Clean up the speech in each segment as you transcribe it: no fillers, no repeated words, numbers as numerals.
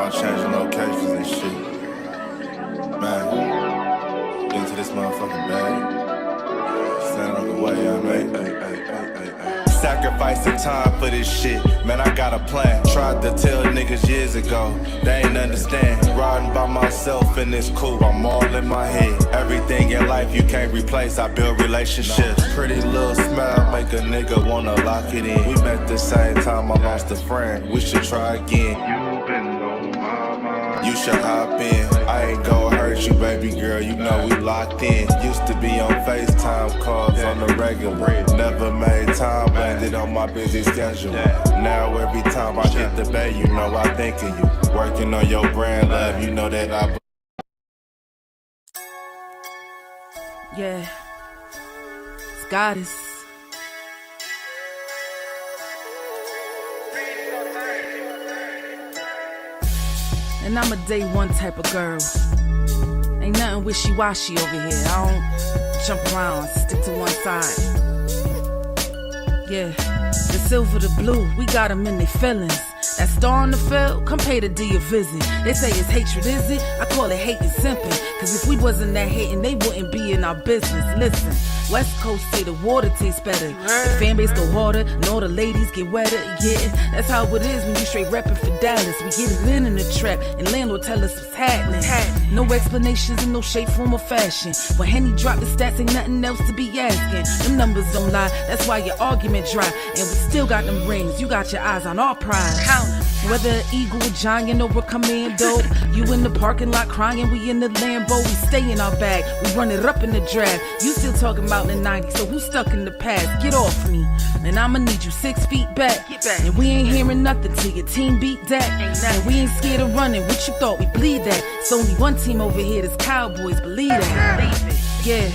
around changing locations and shit. Man, into this motherfucking bag. Stand on the way, I made. Sacrificing time for this shit, man, I got a plan. Tried to tell niggas years ago, they ain't understand. Riding by myself and it's cool, I'm all in my head. Everything in life you can't replace, I build relationships. Pretty little smile make a nigga wanna lock it in. We met the same time I lost a friend, we should try again. You should hop in, I ain't gon' hurt you, baby girl, you know we locked in. Used to be on FaceTime calls on the regular. Never made time, landed on my busy schedule. Now every time I hit the bay, you know I think of you. Working on your brand, love, you know that I... Yeah, it's goddess. And I'm a day one type of girl. Ain't nothing wishy-washy over here. I don't jump around, stick to one side. Yeah, the silver, the blue, we got them in their feelings. That star on the field, come pay the D a visit. They say it's hatred, is it? I call it hate and simping. Cause if we wasn't that hating, they wouldn't be in our business. Listen, West Coast say the water tastes better. The fan base go harder, and all the ladies get wetter. Yeah, that's how it is when you straight reppin' for Dallas. We get it in the trap, and landlord tell us what's happening. No explanations in no shape, form, or fashion. When Henny drop the stats, ain't nothing else to be asking. Them numbers don't lie, that's why your argument dry. And we still got them rings, you got your eyes on our prize. Whether an eagle, a giant, or a commando, you in the parking lot crying, we in the Lambo. We stay in our bag, we run it up in the draft. You still talking about the 90s, so who's stuck in the past? Get off me, and I'ma need you 6 feet back. And we ain't hearing nothing till your team beat that. And we ain't scared of running, what you thought we bleed that? It's only one team over here, that's Cowboys, believe that. Yeah,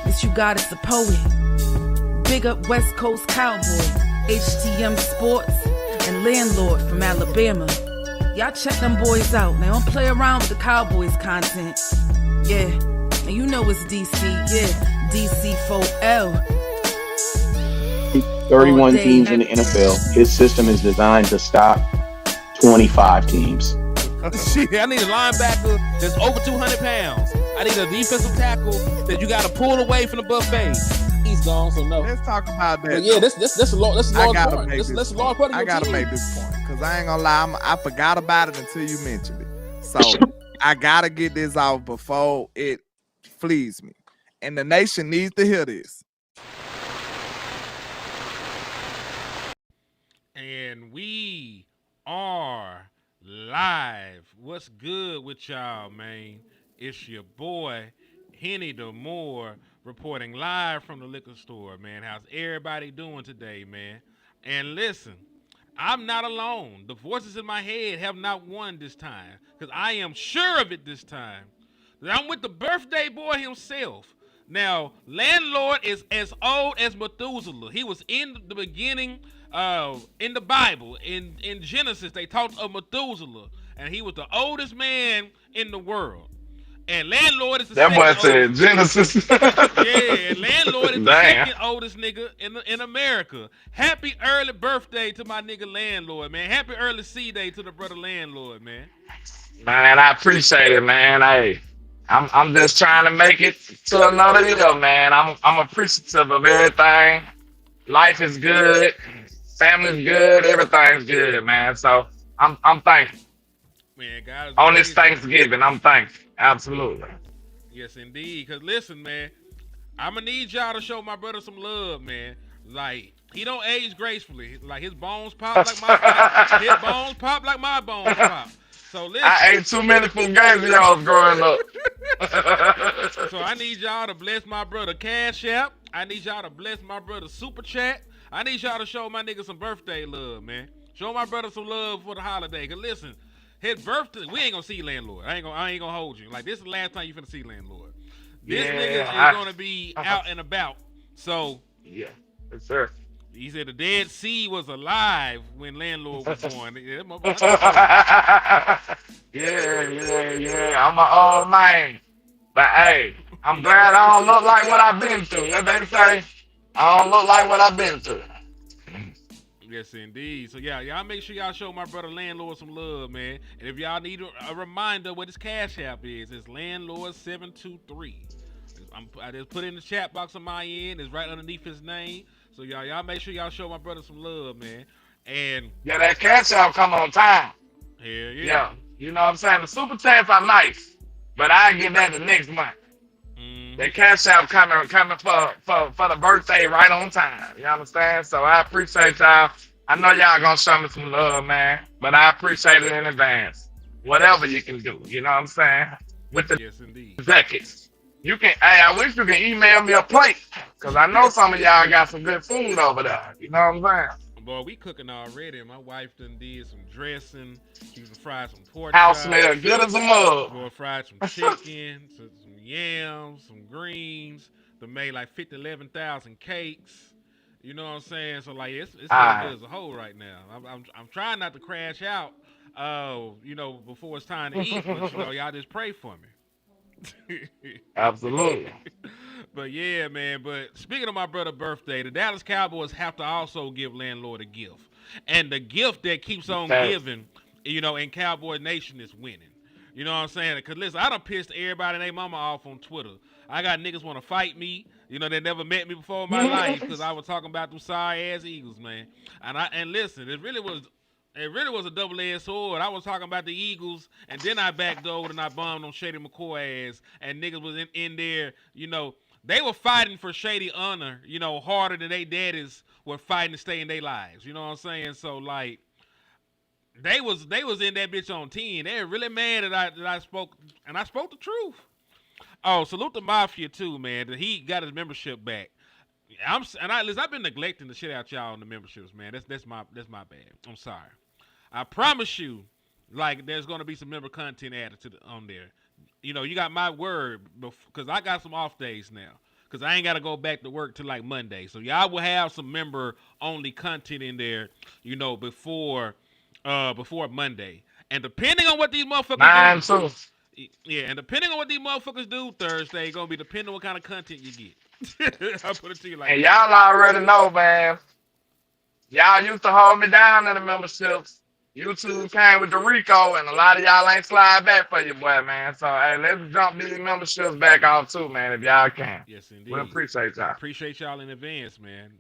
this you got is the poet. Big up West Coast Cowboy, HTM Sports, and LandLord from Alabama. Y'all check them boys out. Now don't play around with the Cowboys content. Yeah, and you know it's DC. Yeah, DC4L. 31 teams in the NFL. His system is designed to stop 25 teams. Shit, I need a linebacker that's over 200 pounds. I need a defensive tackle that you got to pull away from the buffet. He's gone, so no. Let's talk about that. But yeah, that's a large part. That's a large part of your I gotta team. make this point because I ain't gonna lie, I forgot about it until you mentioned it. So I gotta get this out before it flees me, and the nation needs to hear this. And we are live. What's good with y'all, man? It's your boy Henny the Moore, reporting live from the liquor store, man. How's everybody doing today, man? And listen, I'm not alone. The voices in my head have not won this time, because I am sure of it this time. I'm with the birthday boy himself. Now, LandLord is as old as Methuselah. He was in the beginning, in the Bible. In Genesis, they talked of Methuselah, and he was the oldest man in the world. And LandLord is the that boy second said Genesis. Yeah, and LandLord is the Damn. second oldest nigga in America. Happy early birthday to my nigga LandLord, man. Happy early C-Day to the brother LandLord, man. Man, I appreciate it, man. Hey, I'm just trying to make it to another year, man. I'm appreciative of everything. Life is good, family's good, everything's good, man. So I'm thankful. Man, God is On this amazing. Thanksgiving, I'm thankful. Absolutely. Yes, indeed. Because listen, man, I'm going to need y'all to show my brother some love, man. Like, he don't age gracefully. Like, his bones pop like his bones pop like my bones pop. So listen. I ate too many Fugazios growing up. So I need y'all to bless my brother Cash App. I need y'all to bless my brother Super Chat. I need y'all to show my nigga some birthday love, man. Show my brother some love for the holiday. Cause listen, his birthday, we ain't gonna see LandLord. I ain't gonna hold you. Like, this is the last time you finna see LandLord. This nigga is gonna be out and about. So Yeah, yes, sir. he said the Dead Sea was alive when LandLord was born. Yeah. I'm an old man. But hey, I'm glad I don't look like what I've been through. What they say, I don't look like what I've been through. Yes, indeed. So yeah, y'all make sure y'all show my brother Landlord some love, man. And if y'all need a reminder what his cash app is, it's Landlord723. I just put it in the chat box on my end. It's right underneath his name. So y'all make sure y'all show my brother some love, man. And Yeah, that cash out come on time. hell yeah. Yeah. You know what I'm saying? The super chats are nice, but I get that the next month. Mm-hmm. That cash out coming for the birthday right on time. You understand? So I appreciate y'all. I know y'all gonna show me some love, man. But I appreciate it in advance. Whatever you can do. You know what I'm saying? With the Yes, indeed. jackets. You can I wish you can email me a plate. Cause I know some of y'all got some good food over there. You know what I'm saying? Boy, we cooking already. My wife done did some dressing. She done fried some pork House chops. smell good as a mug. Boy, fried some chicken, some yams, some greens. They made like 50, 11,000 cakes. You know what I'm saying? So like it's looking good Alright. as a whole right now. I'm trying not to crash out. Before it's time to eat, but y'all just pray for me. Absolutely. But yeah, man. But speaking of my brother's birthday, the Dallas Cowboys have to also give Landlord a gift, and the gift that keeps on Okay. giving, in Cowboy Nation is winning. You know what I'm saying? Because listen, I done pissed everybody and their mama off on Twitter. I got niggas want to fight me. They never met me before in my life because I was talking about them sorry ass Eagles, man. And listen, it really was a double-edged sword. I was talking about the Eagles, and then I backdoored and I bombed on Shady McCoy ass, and niggas was in there, they were fighting for Shady honor, harder than they daddies were fighting to stay in their lives. You know what I'm saying? So like, they was in that bitch on 10. They were really mad that I spoke, and I spoke the truth. Oh, salute the Mafia too, man. That he got his membership back. Listen, I've been neglecting the shit out y'all on the memberships, man. That's my bad. I'm sorry. I promise you, like, there's gonna be some member content added on there. You got my word, because I got some off days now. Because I ain't got to go back to work till like Monday. So y'all will have some member only content in there, before Monday. And depending on what these motherfuckers Mine do, too. yeah, and depending on what these motherfuckers do Thursday, gonna be depending on what kind of content you get. I'll put it to you like And that. y'all already know, man. Y'all used to hold me down in the memberships. YouTube came with the Rico, and a lot of y'all ain't slide back for you, boy, man. So, hey, let's jump these memberships back off, too, man, if y'all can. Yes, We indeed. appreciate y'all. Appreciate y'all in advance, man.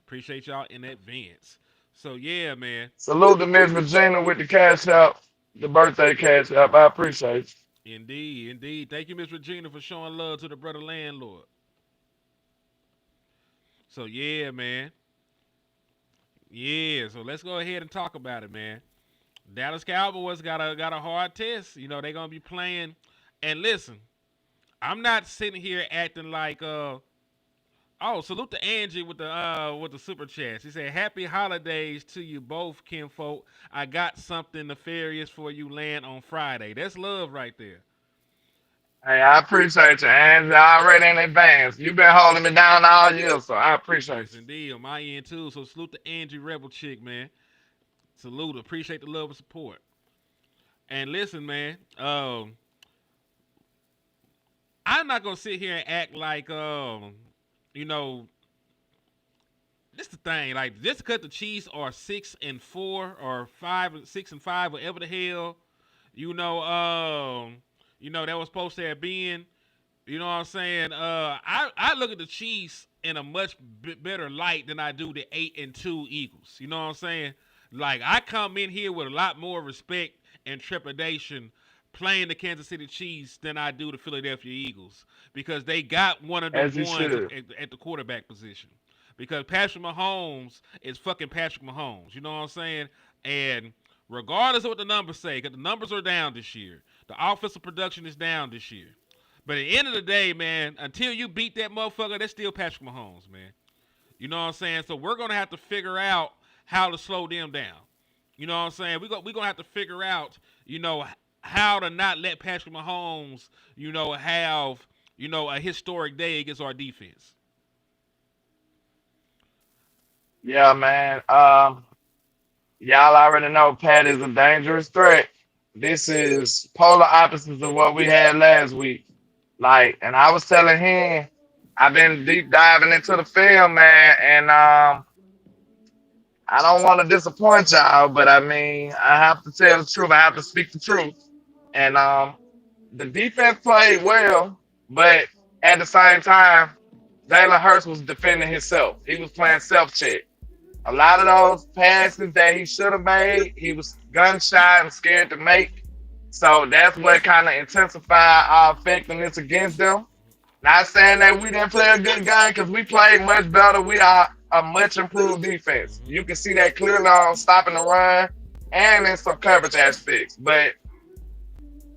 Appreciate y'all in advance. So yeah, man. Salute to Miss Regina with the cash out, the birthday cash out. I appreciate you. Indeed, indeed. Thank you, Miss Regina, for showing love to the brother Landlord. So yeah, man. Yeah, so let's go ahead and talk about it, man. Dallas Cowboys got a hard test. They're gonna be playing. And listen, I'm not sitting here acting like salute to Angie with the super chat. She said, "Happy holidays to you both, kinfolk. I got something nefarious for you, land on Friday." That's love right there. Hey, I appreciate you, and already in advance. You've been holding me down all year, so I appreciate Yes, you. indeed, on my end too. So salute to Angie Rebel Chick, man. Salute, appreciate the love and support. And listen, man, I'm not gonna sit here and act like you know, this the thing. Like, just because the Chiefs are 6-4 or 5-6-5, whatever the hell, that was supposed to have been. You know what I'm saying? I look at the Chiefs in a much better light than I do the 8-2 Eagles. You know what I'm saying? Like, I come in here with a lot more respect and trepidation playing the Kansas City Chiefs than I do the Philadelphia Eagles, because they got one of the As you ones should. at the quarterback position. Because Patrick Mahomes is fucking Patrick Mahomes. You know what I'm saying? And regardless of what the numbers say, because the numbers are down this year, the offensive production is down this year. But at the end of the day, man, until you beat that motherfucker, that's still Patrick Mahomes, man. You know what I'm saying? So we're going to have to figure out how to slow them down. You know what I'm saying? We're going to have to figure out, how to not let Patrick Mahomes, have, a historic day against our defense. Yeah, man. Y'all already know Pat is a dangerous threat. This is polar opposites of what we had last week. Like, and I was telling him, I've been deep diving into the film, man, and I don't want to disappoint y'all, but I mean, I have to tell the truth. I have to speak the truth. And the defense played well, but at the same time, Jalen Hurts was defending himself. He was playing self check. A lot of those passes that he should have made, he was gun shy and scared to make. So that's what kind of intensified our effectiveness against them. Not saying that we didn't play a good game because we played much better. We are a much improved defense. You can see that clearly on stopping the run and in some coverage aspects. But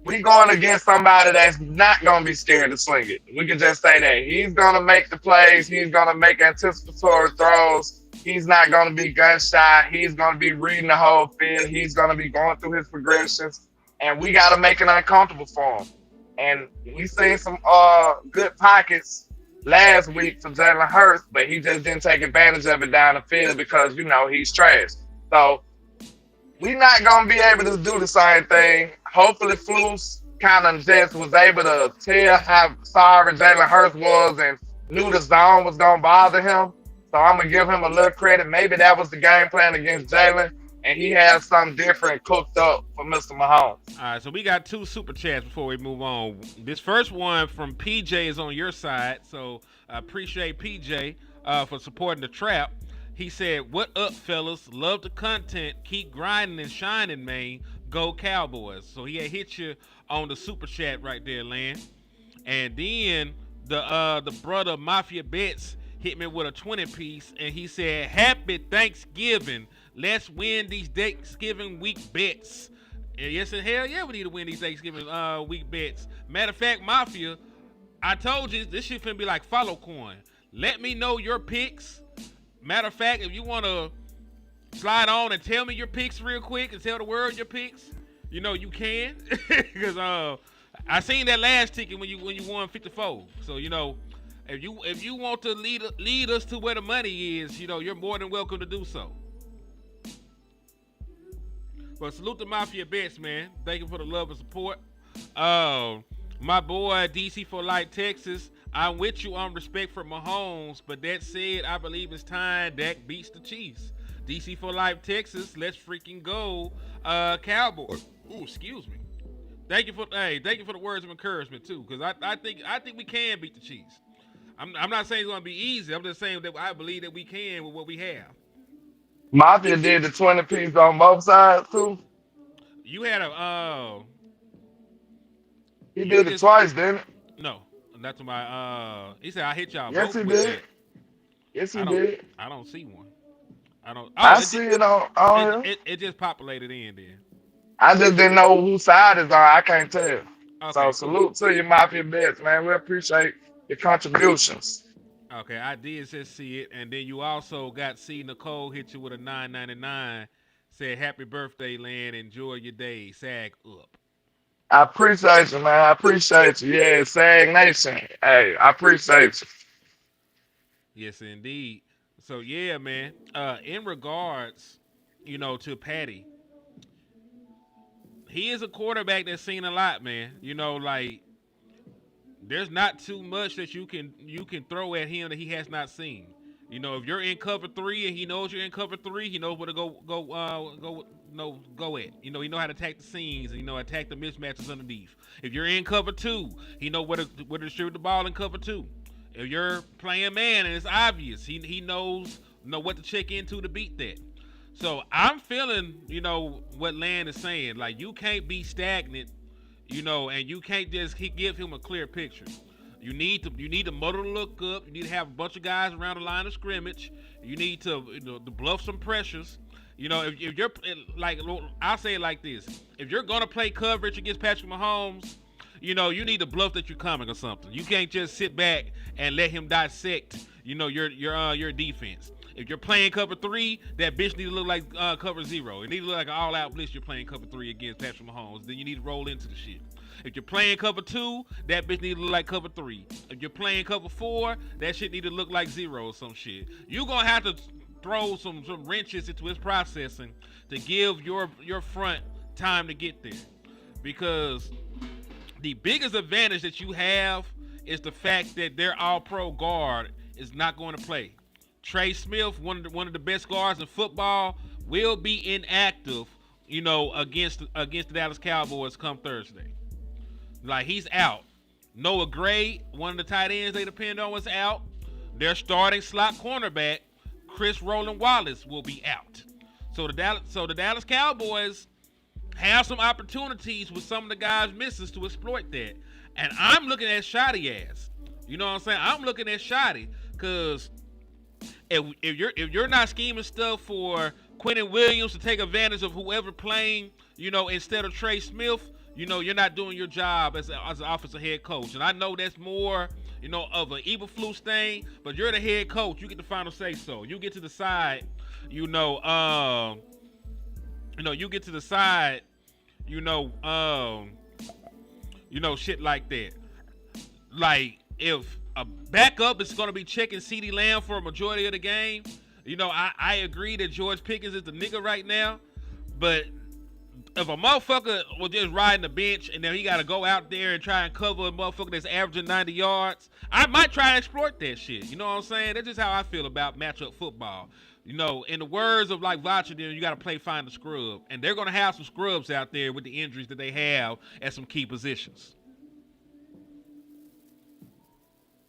we going against somebody that's not going to be scared to sling it. We can just say that. He's going to make the plays. He's going to make anticipatory throws. He's not going to be gun shy. He's going to be reading the whole field. He's going to be going through his progressions. And we got to make it uncomfortable for him. And we seen some good pockets last week from Jalen Hurts, but he just didn't take advantage of it down the field because, he's trash. So we're not going to be able to do the same thing. Hopefully, Flus kind of just was able to tell how sorry Jalen Hurts was and knew the zone was going to bother him. So I'm going to give him a little credit. Maybe that was the game plan against Jalen, and he has something different cooked up for Mr. Mahomes. All right, so we got 2 super chats before we move on. This first one from PJ is on your side, so I appreciate PJ for supporting the trap. He said, "What up, fellas? Love the content. Keep grinding and shining, man. Go Cowboys." So he had hit you on the super chat right there, Land. And then the brother Mafia Bets hit me with a 20 piece, and he said, "Happy Thanksgiving. Let's win these Thanksgiving week bets." And yes, and hell yeah, we need to win these Thanksgiving week bets. Matter of fact, Mafia, I told you this shit finna be like follow coin. Let me know your picks. Matter of fact, if you want to slide on and tell me your picks real quick and tell the world your picks, you can. Because I seen that last ticket when you won 54. So, if you want to lead us to where the money is, you're more than welcome to do so. But salute to Mafia Bets, man. Thank you for the love and support. My boy, DC for Life, Texas. I'm with you on respect for Mahomes, but that said, I believe it's time Dak beats the Chiefs. DC for Life, Texas. Let's freaking go, Cowboys. Ooh, excuse me. Thank you for the words of encouragement too, because I think we can beat the Chiefs. I'm not saying it's gonna be easy. I'm just saying that I believe that we can with what we have. Mafia did the 20 piece on both sides too. You had a He did it twice, didn't it? No, not to my he said I hit y'all. Yes, both he with did. that. Yes, he did. I don't see one. I see it on here. It just populated in there. I just didn't know whose side is on. I can't tell. Okay, So cool. salute to your Mafia Bets, man. We appreciate your contributions. Okay, I did just see it, and then you also got C Nicole hit you with a $9.99. Said happy birthday, Land. Enjoy your day. Sag up. I appreciate you, man. I appreciate you. Yeah, Sag Nation. Hey, I appreciate you. Yes, indeed. So yeah, man. In regards, to Patty, he is a quarterback that's seen a lot, man. There's not too much that you can throw at him that he has not seen. If you're in cover 3 and he knows you're in cover 3, he knows where to go at. He know how to attack the seams and attack the mismatches underneath. If you're in cover 2, he know where to distribute the ball in cover 2. If you're playing man and it's obvious, he knows what to check into to beat that. So I'm feeling, what Land is saying. Like, you can't be stagnant, and you can't just give him a clear picture. You need to muddle the look up. You need to have a bunch of guys around the line of scrimmage. You need to to bluff some pressures. If you're like, I'll say it like this: if you're gonna play coverage against Patrick Mahomes, you need to bluff that you're coming or something. You can't just sit back and let him dissect, your defense. If you're playing cover 3, that bitch need to look like cover 0. It need to look like an all-out blitz. You're playing cover 3 against Patrick Mahomes. Then you need to roll into the shit. If you're playing cover 2, that bitch need to look like cover 3. If you're playing cover 4, that shit need to look like 0 or some shit. You're gonna have to throw some wrenches into his processing to give your front time to get there. Because the biggest advantage that you have is the fact that their all-pro guard is not going to play. Trey Smith, one of the best guards in football, will be inactive, against the Dallas Cowboys come Thursday. Like, he's out. Noah Gray, one of the tight ends they depend on, was out. Their starting slot cornerback, Chris Roland Wallace, will be out. So the Dallas Cowboys have some opportunities with some of the guys misses to exploit that. And I'm looking at Shoddy ass. You know what I'm saying? I'm looking at Shoddy because if you're not scheming stuff for Quentin Williams to take advantage of whoever playing, instead of Trey Smith, you're not doing your job as an offensive head coach. And I know that's more, of an Eberflus thing, but you're the head coach. You get the final say so. You get to decide, you get to decide, shit like that. Like, if a backup is going to be checking CeeDee Lamb for a majority of the game, I agree that George Pickens is the nigga right now, but if a motherfucker was just riding the bench and then he got to go out there and try and cover a motherfucker that's averaging 90 yards, I might try and exploit that shit. You know what I'm saying? That's just how I feel about matchup football. In the words of like Vacher, you got to play find the scrub. And they're going to have some scrubs out there with the injuries that they have at some key positions.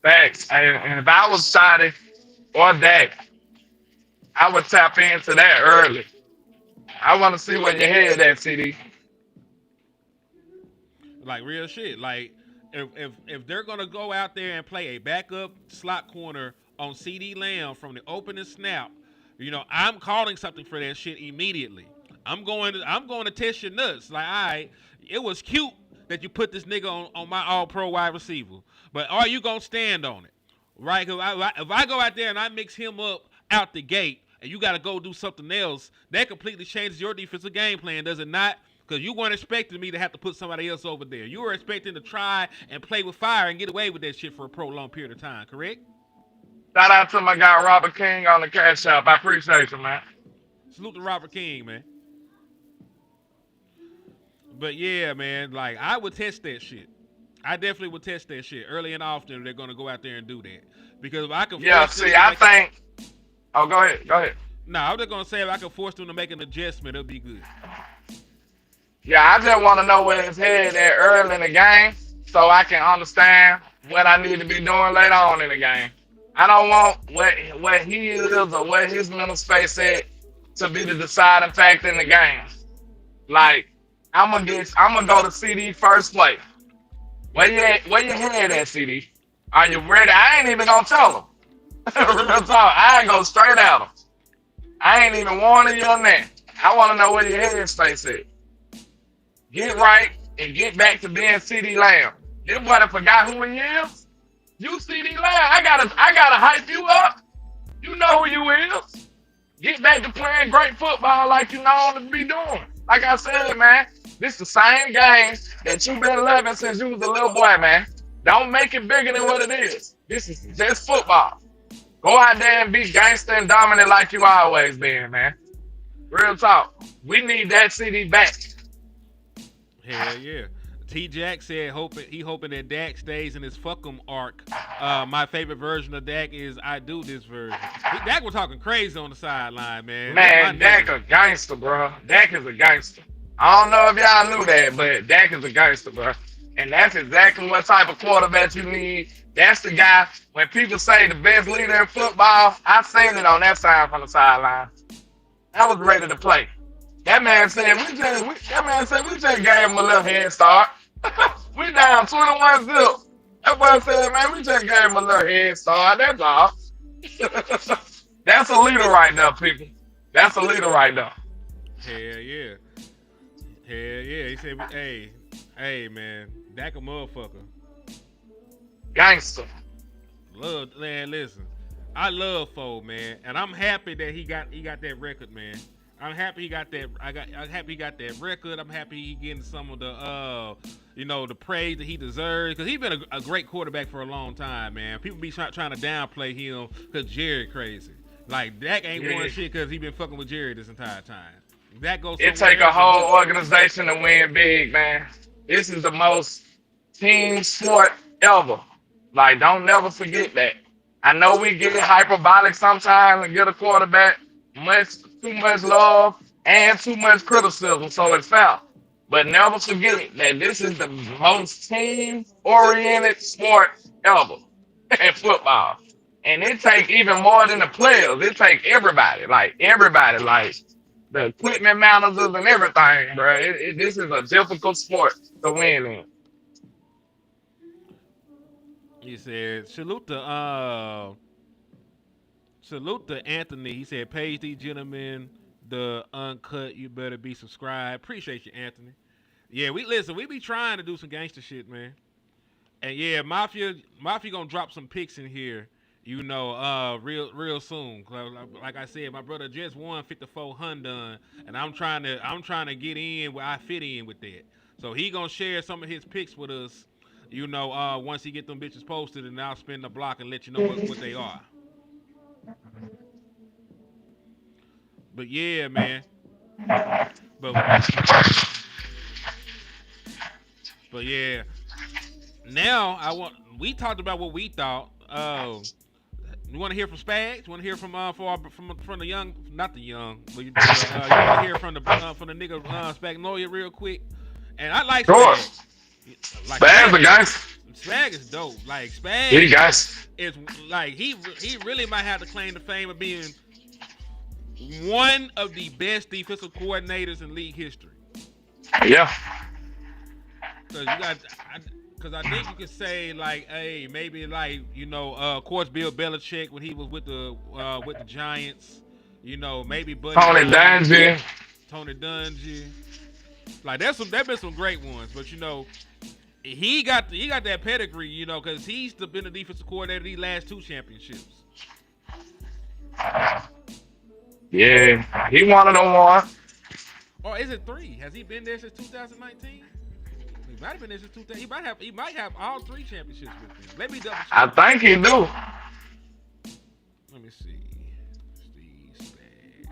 Thanks. And if I was Shoddy or Dak, I would tap into that early. I want to see where your head at, CD. Like, real shit. Like, if they're going to go out there and play a backup slot corner on CeeDee Lamb from the opening snap, I'm calling something for that shit immediately. I'm going to test your nuts. Like, all right, it was cute that you put this nigga on my all-pro wide receiver, but are you going to stand on it? Right? Because if I go out there and I mix him up out the gate, and you got to go do something else, that completely changes your defensive game plan, does it not? Because you weren't expecting me to have to put somebody else over there. You were expecting to try and play with fire and get away with that shit for a prolonged period of time, correct? Shout out to my guy Robert King on the Cash App. I appreciate you, man. Salute to Robert King, man. But yeah, man, like, I would test that shit. I definitely would test that shit early and often if they're going to go out there and do that. Because if I could... Yeah, see, I think... Oh, go ahead. No, I was just going to say if I could force them to make an adjustment, it'll be good. Yeah, I just want to know where his head at early in the game so I can understand what I need to be doing later on in the game. I don't want what he is or what his mental space at to be the deciding factor in the game. Like, I'm gonna go to CD first play. Where you head at, CD? Are you ready? I ain't even gonna tell him. Real talk, I ain't go straight at him. I ain't even warning you on that. I want to know where your head space is. Get right and get back to being CeeDee Lamb. This boy forgot who he is. You CeeDee Lamb. I gotta hype you up. You know who you is. Get back to playing great football like you know to be doing. Like I said, man, this the same game that you've been loving since you was a little boy, man. Don't make it bigger than what it is. This is just football. Go out there and be gangster and dominant like you always been, man. Real talk. We need that CD back. Hell yeah. T. Jack said he hoping that Dak stays in his fuck'em arc. My favorite version of Dak is I do this version. Dak was talking crazy on the sideline, man. Man, Dak a gangster, bro. Dak is a gangster. I don't know if y'all knew that, but Dak is a gangster, bro. And that's exactly what type of quarterback you need. That's the guy, when people say the best leader in football, I've seen it on that side from the sideline. I was ready to play. That man said we just gave him a little head start. We down 21-0. That boy said, man, we just gave him a little head start. That's all. That's a leader right now, people. That's a leader right now. Hell yeah. Hell yeah. He said, hey, man, Dak a motherfucker. Gangster. Man, listen. I love Foe, man, and I'm happy that he got that record, man. I'm happy he got that. I'm happy he got that record. I'm happy he getting some of the, the praise that he deserves because he's been a great quarterback for a long time, man. People be trying to downplay him because Jerry crazy. Like Dak ain't won shit because he been fucking with Jerry this entire time. That goes. It take a whole organization to win big, man. This is the most team sport ever. Like, don't never forget that. I know we get hyperbolic sometimes and get a quarterback too much love and too much criticism, so it's foul. But never forget that this is the most team-oriented sport ever in football. And it take even more than the players. It take everybody, like the equipment managers and everything, bro. This is a difficult sport to win in. He said, salute to Anthony. He said, page these gentlemen the uncut. You better be subscribed. Appreciate you, Anthony. Yeah, we be trying to do some gangster shit, man. And yeah, Mafia gonna drop some picks in here, real soon. Like I said, my brother just won 54 Hyundai, and I'm trying to get in where I fit in with that. So he gonna share some of his picks with us, once he get them bitches posted, and I'll spin the block and let you know what they are. But yeah, man. But yeah. Now we talked about what we thought. You want to hear from Spags? You want to hear from the young, not the young, but you want to hear from the nigga Spagnolia real quick? And I like Sure. Spag. Like Spag, the guys. Spag is dope. Like Spag He guys. is like he really might have to claim the fame of being one of the best defensive coordinators in league history. Yeah. Because I think you could say like, hey, maybe like of course Bill Belichick when he was with the Giants, maybe Buddy Tony Dungy. Like there's been some great ones, but he got that pedigree, because he's been the defensive coordinator these last 2 championships. Yeah, he wanted them one. Or is it 3? Has he been there since 2019? He might have been there since 2000. He might have all 3 championships with him. Let me double check. I think he do. Let me see. Steve Spag.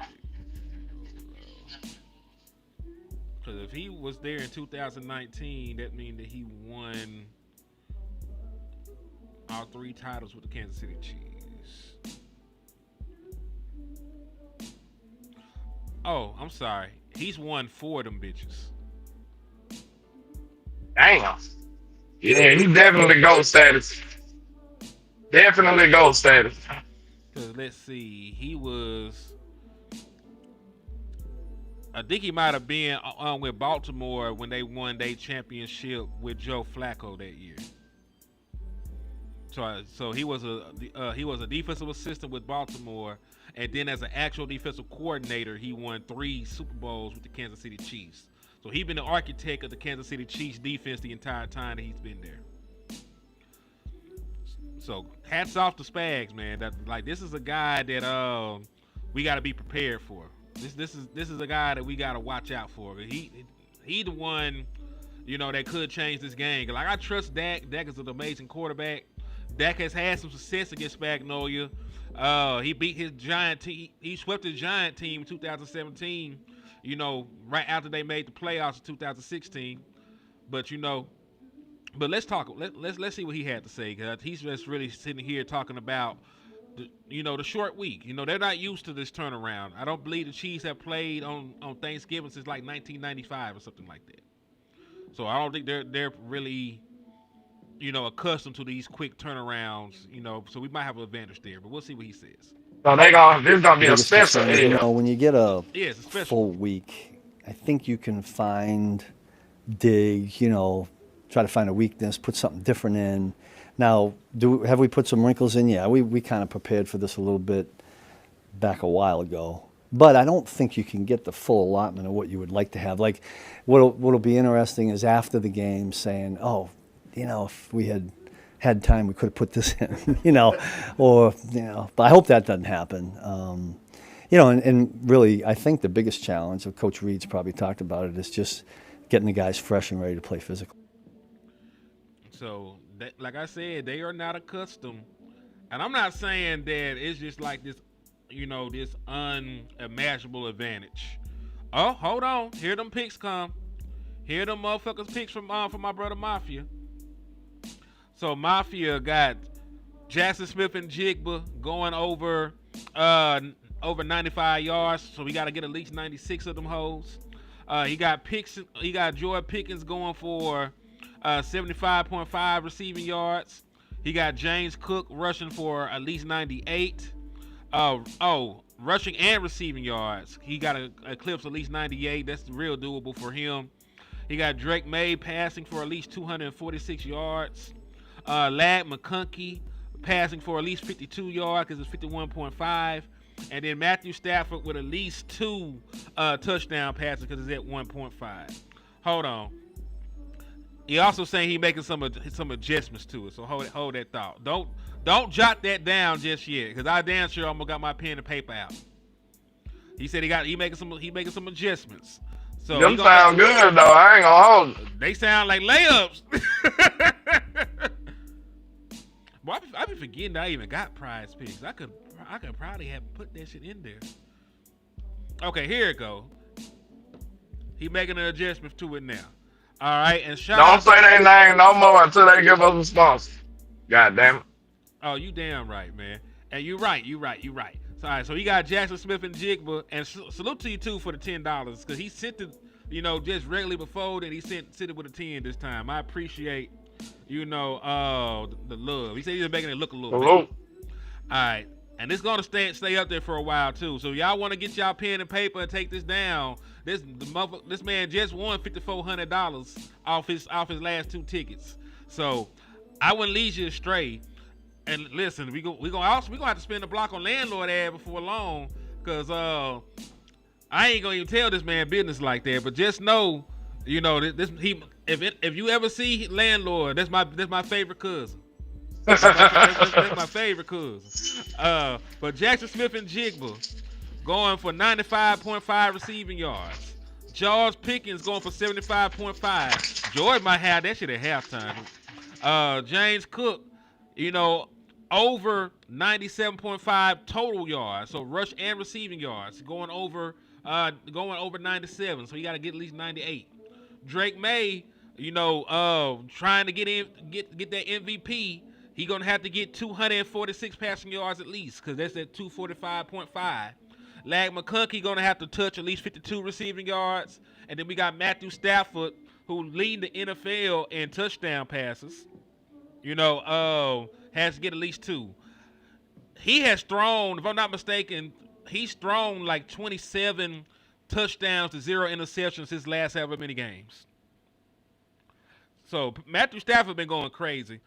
Because if he was there in 2019, that means that he won all 3 titles with the Kansas City Chiefs. Oh, I'm sorry. He's won 4 of them bitches. Damn. Yeah, he definitely gold status. Definitely gold status. Because let's see. He was... I think he might have been with Baltimore when they won their championship with Joe Flacco that year. So he was a defensive assistant with Baltimore, and then as an actual defensive coordinator, he won 3 Super Bowls with the Kansas City Chiefs. So he's been the architect of the Kansas City Chiefs defense the entire time that he's been there. So hats off to Spags, man. This is a guy that we got to be prepared for. This is a guy that we got to watch out for. He the one, that could change this game. Like I trust Dak. Dak is an amazing quarterback. Dak has had some success against Spagnolia. He beat his Giant team. He swept his Giant team in 2017. Right after they made the playoffs in 2016. But but let's talk. Let's see what he had to say. Cause he's just really sitting here talking about the short week. They're not used to this turnaround. I don't believe the Chiefs have played on Thanksgiving since like 1995 or something like that. So I don't think they're really accustomed to these quick turnarounds. So we might have an advantage there. But we'll see what he says. So this gonna be a special. When you get a full week, I think you can dig, try to find a weakness, put something different in. Now, have we put some wrinkles in? Yeah, we kind of prepared for this a little bit back a while ago. But I don't think you can get the full allotment of what you would like to have. Like, what'll be interesting is after the game saying, oh, if we had time, we could have put this in, but I hope that doesn't happen. And really, I think the biggest challenge, Coach Reed's probably talked about it, is just getting the guys fresh and ready to play physical. So, like I said, they are not accustomed. And I'm not saying that it's just like this, this unimaginable advantage. Oh, hold on. Here them picks come. Here them motherfuckers picks from my brother Mafia. So Mafia got Jackson Smith and Jigba going over 95 yards, so we got to get at least 96 of them hoes. He got Jordan Pickens going for 75.5 receiving yards. He got James Cook rushing for at least 98. Rushing and receiving yards. He got a eclipse at least 98. That's real doable for him. He got Drake May passing for at least 246 yards. Lad McConkey passing for at least 52 yards because it's 51.5. And then Matthew Stafford with at least 2 touchdown passes because it's at 1.5. Hold on. He also saying he making some adjustments to it. So hold that thought. Don't jot that down just yet because I damn sure almost got my pen and paper out. He said he making some adjustments. So them sound good though. I ain't gonna hold you. They sound like layups. Boy, I be forgetting I even got prize picks. I could probably have put that shit in there. Okay, here it go. He making an adjustment to it now. All right, and don't say their name no more until they give us a response. God damn it. Oh, you damn right, man. And you right. So, all right, so he got Jackson Smith and Jigba, and salute to you too for the $10 because he sent it, just regularly before, and he sent it with a 10 this time. I appreciate, the love. He said he's making it look a little better. All right, and it's gonna stay up there for a while too. So y'all want to get y'all pen and paper and take this down. This man just won $5,400 off his last 2 tickets. So I wouldn't lead you astray. And listen, we gonna have to spend the block on LandLord ad before long, cause I ain't gonna even tell this man business like that. But just know, if you ever see LandLord, that's my favorite cousin. That's my favorite cousin. But Jackson Smith and Jigba going for 95.5 receiving yards. George Pickens going for 75.5. George might have that shit at halftime. James Cook, over 97.5 total yards. So rush and receiving yards going over 97. So you got to get at least 98. Drake May, trying to get that MVP. He gonna have to get 246 passing yards at least, because that's at 245.5. Lag McConkey gonna have to touch at least 52 receiving yards, and then we got Matthew Stafford, who leading the NFL in touchdown passes. Has to get at least 2. He has thrown, if I'm not mistaken, he's thrown like 27 touchdowns to 0 interceptions his last however many games. So Matthew Stafford been going crazy.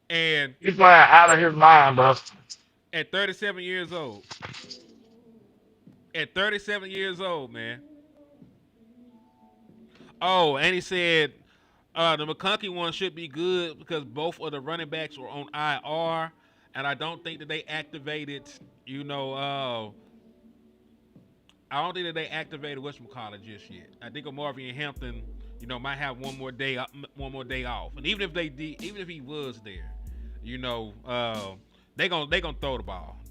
And he's playing out of his mind, bro. At 37 years old. At 37 years old, man. Oh, and he said the McConkey one should be good because both of the running backs were on IR, and I don't think that they activated, I don't think that they activated whatchamacallit just yet. I think Marvin and Hampton, might have one more day off. And even if he was there, they gonna throw the ball.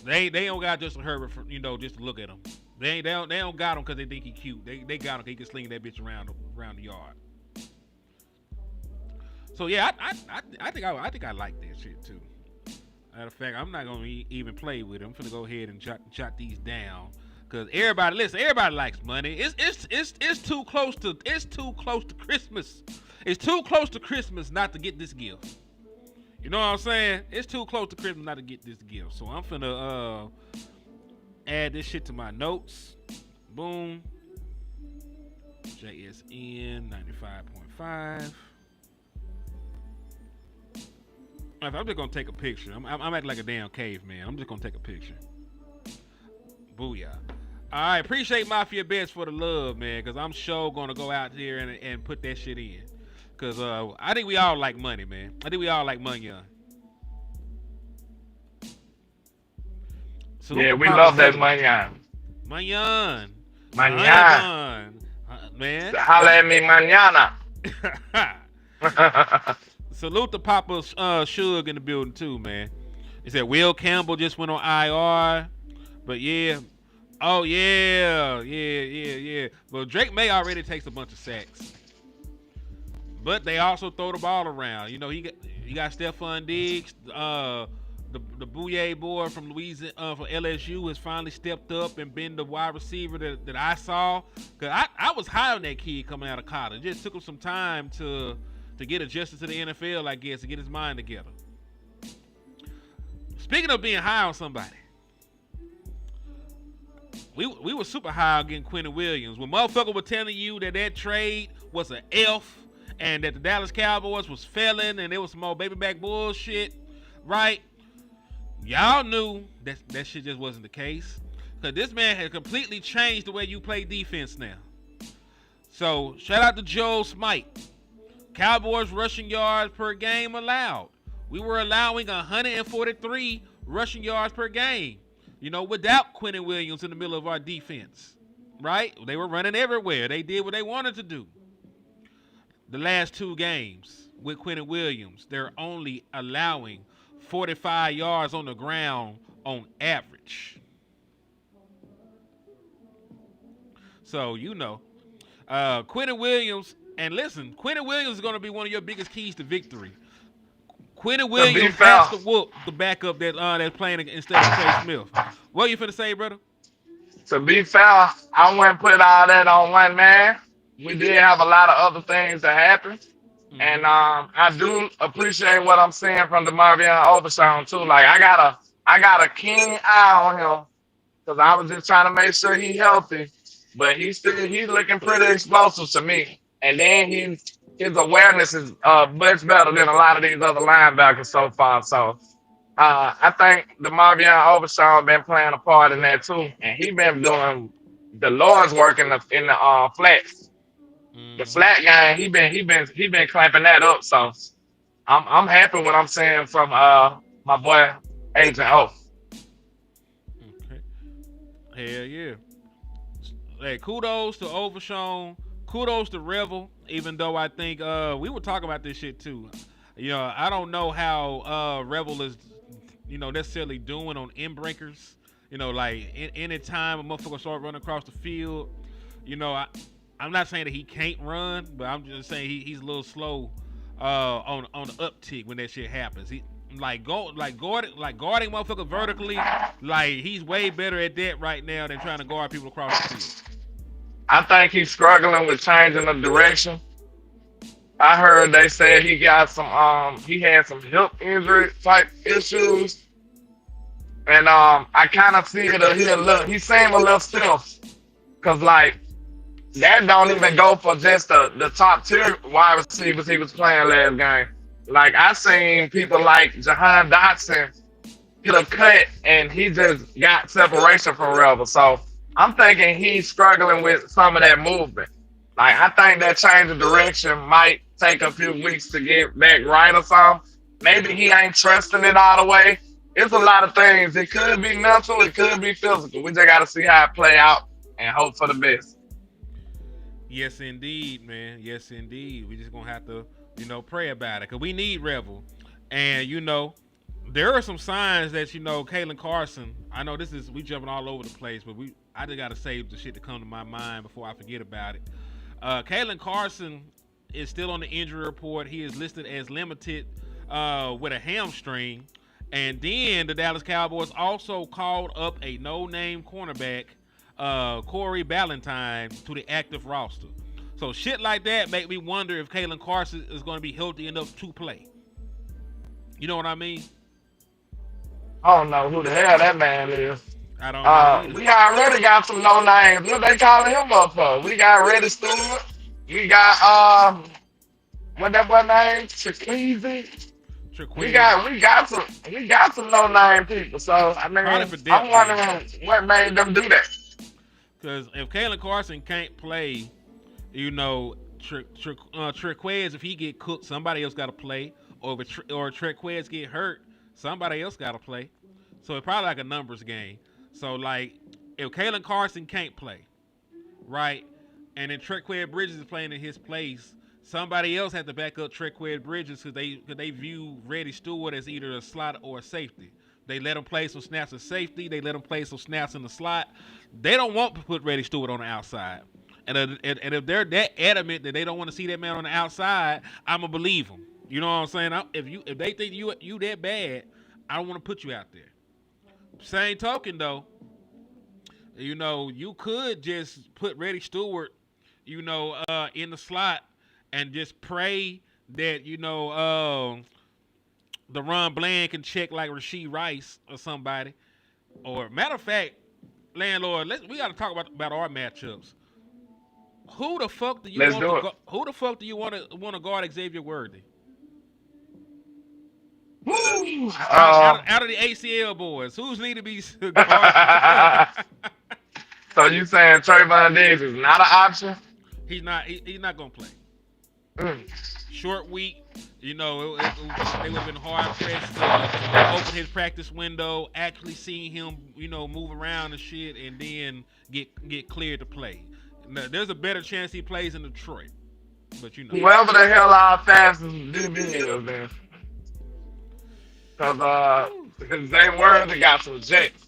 They don't got Justin Herbert for, just to look at him. They don't got him because they think he cute. They got him because he can sling that bitch around the yard. So yeah, I think I like that shit too. Matter of fact, I'm not gonna even play with it. I'm finna go ahead and jot these down. Cause everybody likes money. It's too close to Christmas. It's too close to Christmas not to get this gift. You know what I'm saying? It's too close to Christmas not to get this gift. So I'm finna add this shit to my notes. Boom. JSN 95.5. I'm just gonna take a picture. I'm acting like a damn caveman. I'm just gonna take a picture. Booyah. All right, appreciate Mafia Bets for the love, man, because I'm sure going to go out here and put that shit in. Because I think we all like money, man. I think we all like money. So yeah, we love that money. Man. Holla at me mañana. Salute to Papa Suge in the building, too, man. He said Will Campbell just went on IR. But yeah. Oh, yeah. Well, Drake May already takes a bunch of sacks. But they also throw the ball around. He You got Stephon Diggs, the Bouye boy from Louisiana, from LSU, has finally stepped up and been the wide receiver that I saw. Cause I was high on that kid coming out of college. It just took him some time to get adjusted to the NFL, I guess, to get his mind together. Speaking of being high on somebody, we were super high on getting Quentin Williams. When motherfucker was telling you that trade was an F and that the Dallas Cowboys was failing and there was some more baby back bullshit, right? Y'all knew that shit just wasn't the case. Because this man had completely changed the way you play defense now. So, shout out to Joe Smite. Cowboys rushing yards per game allowed. We were allowing 143 rushing yards per game, without Quentin Williams in the middle of our defense, right? They were running everywhere. They did what they wanted to do. The last 2 games with Quentin Williams, they're only allowing 45 yards on the ground on average. So, Quentin Williams, and listen, Quentin Williams is going to be one of your biggest keys to victory. Quentin Williams has to whoop the backup that's playing instead of Trey Smith. What you finna say, brother? To be fair, I wouldn't put all that on one man. We did have a lot of other things that happened. Mm-hmm. And I do appreciate what I'm seeing from DeMarvion Overshown too. Like I got a keen eye on him because I was just trying to make sure he's healthy. But he's looking pretty explosive to me. And then his awareness is much better than a lot of these other linebackers so far. So I think DeMarvion Overshawn been playing a part in that too, and he been doing the Lord's work in the flats. The flat guy, he been clamping that up. So I'm happy what I'm seeing from my boy Agent O. Okay. Hell yeah. Hey, kudos to Overshown. Kudos to Revel, even though I think we were talking about this shit too. I don't know how Revel is, necessarily doing on end breakers. Any time a motherfucker start running across the field, I'm not saying that he can't run, but I'm just saying he's a little slow on the uptick when that shit happens. He guarding motherfucker vertically, he's way better at that right now than trying to guard people across the field. I think he's struggling with changing the direction. I heard they said he got he had some hip injury type issues. And I kind of see it he seemed a little stiff. Cause that don't even go for just the top tier wide receivers he was playing last game. I seen people like Jahan Dotson hit a cut and he just got separation from Revel. So I'm thinking he's struggling with some of that movement. I think that change of direction might take a few weeks to get back right or something. Maybe he ain't trusting it all the way. It's a lot of things. It could be mental, it could be physical. We just got to see how it play out and hope for the best. Yes, indeed, man. Yes, indeed. We just going to have to, pray about it because we need Revel. And, there are some signs that, Kalen Carson, I know we jumping all over the place, but I just got to save the shit to come to my mind before I forget about it. Kalen Carson is still on the injury report. He is listed as limited with a hamstring. And then the Dallas Cowboys also called up a no-name cornerback, Corey Ballantyne, to the active roster. So shit like that make me wonder if Kalen Carson is going to be healthy enough to play. You know what I mean? I don't know who the hell that man is. I don't know. We already got some no names. What they calling him up for? We got Reddy Stewart. We got what that boy name? Chiqueezy. We got some no name people. So I'm wondering what made them do that. Because if Kalen Carson can't play, Trequez, if he get cooked, somebody else got to play. Or Trequez get hurt, somebody else got to play. So it's probably like a numbers game. So, if Kalen Carson can't play, right, and then Trequez Bridges is playing in his place, somebody else had to back up Trequez Bridges because they view Reddy Stewart as either a slot or a safety. They let him play some snaps as safety. They let him play some snaps in the slot. They don't want to put Reddy Stewart on the outside. And if they're that adamant that they don't want to see that man on the outside, I'm going to believe them. You know what I'm saying? If they think you that bad, I don't want to put you out there. Same token though, you could just put Reddy Stewart, in the slot and just pray that the Ron Bland can check like Rasheed Rice or somebody. Or matter of fact, LandLord, we got to talk about our matchups. Who the fuck do you Let's want do to it. Who the fuck do you want to guard Xavier Worthy? Out of the ACL boys, who's need to be guarded? So you saying Trayvon Diggs is not an option? He's not. He's not gonna play. Short week. They would have been hard pressed to open his practice window, actually seeing him, move around and shit, and then get cleared to play. Now, there's a better chance he plays in Detroit, but Whoever the hell our fastest DB is, man. Because they Worthy got some jets.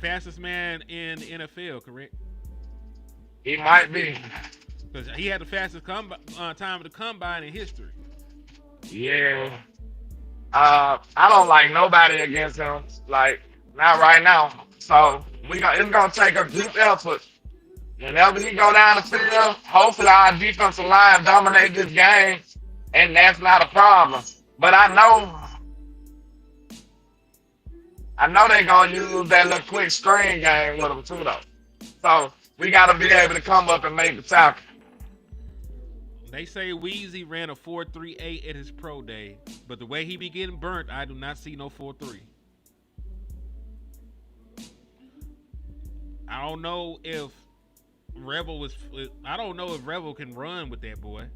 Fastest man in the NFL, correct? He might be. Because he had the fastest time of the combine in history. Yeah. I don't like nobody against him. Like, not right now. So it's gonna take a group effort. Whenever he go down the field, hopefully our defensive line dominate this game, and that's not a problem. But I know they gonna use that little quick screen game with him too, though. So we gotta be able to come up and make the tackle. They say Weezy ran a 4.38 at his pro day, but the way he be getting burnt, I do not see no 4.3. I don't know if Revel can run with that boy.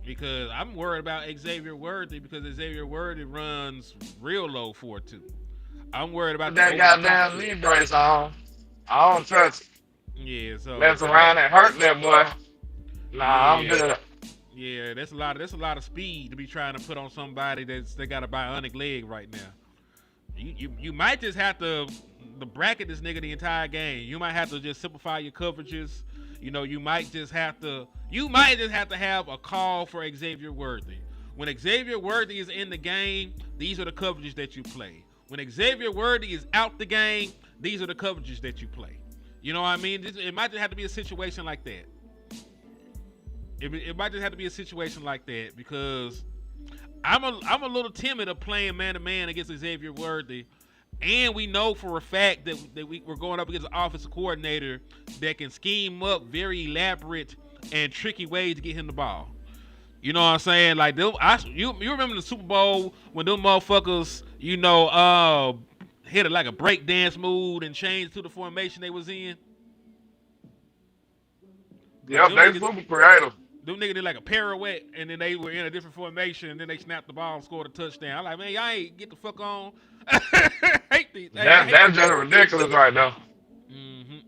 Because I'm worried about Xavier Worthy because Xavier Worthy runs real low 4.2. I'm worried about that goddamn knee brace on. I don't trust it. Yeah, so mess around and hurt that boy. Nah, I'm good. Yeah, that's a lot of speed to be trying to put on somebody they got a bionic leg right now. You might just have to bracket this nigga the entire game. You might have to just simplify your coverages. You might just have to have a call for Xavier Worthy. When Xavier Worthy is in the game, these are the coverages that you play. When Xavier Worthy is out the game, these are the coverages that you play. You know what I mean? It might just have to be a situation like that. It might just have to be a situation like that because I'm a little timid of playing man-to-man against Xavier Worthy. And we know for a fact that we're going up against an offensive coordinator that can scheme up very elaborate and tricky ways to get him the ball. You know what I'm saying? Like, you remember the Super Bowl when them motherfuckers, hit it like a break dance move and changed to the formation they was in? Yep, they super creative. Them niggas did like a pirouette, and then they were in a different formation, and then they snapped the ball and scored a touchdown. I'm like, man, y'all ain't get the fuck on. Hate these. That's just ridiculous right now. Mm-hmm.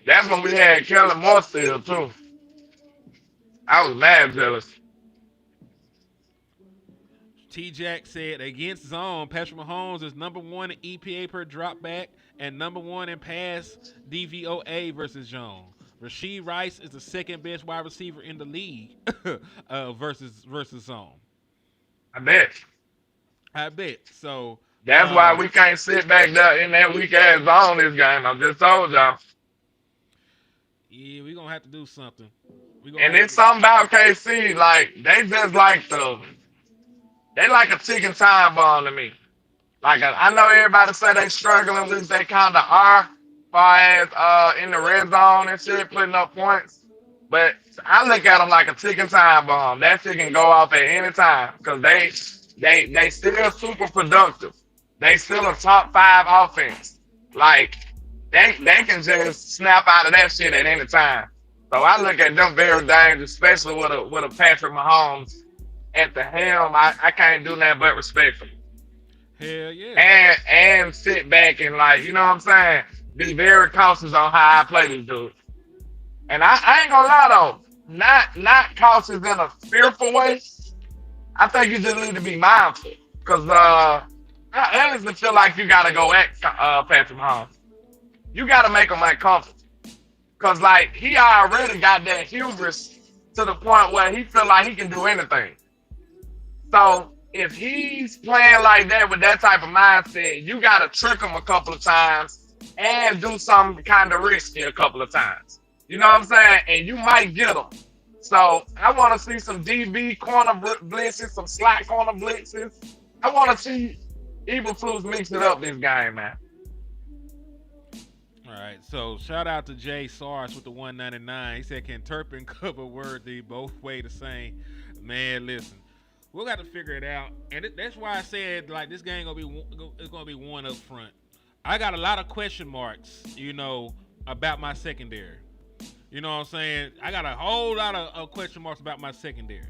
That's when we had Kellen Moore still, too. I was mad jealous. T-Jack said, against zone, Patrick Mahomes is number 1 in EPA per drop back and number 1 in pass DVOA versus zone. Rasheed Rice is the second best wide receiver in the league versus zone. I bet. So that's why we can't sit back there in that weak ass zone this game. I just told y'all. Yeah, we're gonna have to do something. And it's something about KC, like they just like a ticking time bomb to me. Like I know everybody say they struggling with they kind of are. Far as in the red zone and shit, putting up points. But I look at them like a ticking time bomb. That shit can go off at any time because they still super productive. They still a top 5 offense. Like they can just snap out of that shit at any time. So I look at them very dangerous, especially with a Patrick Mahomes at the helm. I can't do nothing but respect them. Hell yeah. And sit back and like, you know what I'm saying? Be very cautious on how I play this dude. And I ain't gonna lie though, not cautious in a fearful way. I think you just need to be mindful. Cause I honestly feel like you gotta go at Patrick Mahomes. You gotta make him uncomfortable. Cause like he already got that hubris to the point where he feel like he can do anything. So if he's playing like that with that type of mindset, you gotta trick him a couple of times and do something kind of risky a couple of times. You know what I'm saying? And you might get him. So I want to see some DB corner blitzes, some slot corner blitzes. I want to see Eberflus mix it up this game, man. All right, so shout out to Jay Sars with the 199. He said, "Can Turpin cover Worthy both way the same?" Man, listen, we'll got to figure it out, and that's why I said like this game it's gonna be one up front. I got a lot of question marks, about my secondary. You know what I'm saying? I got a whole lot of question marks about my secondary,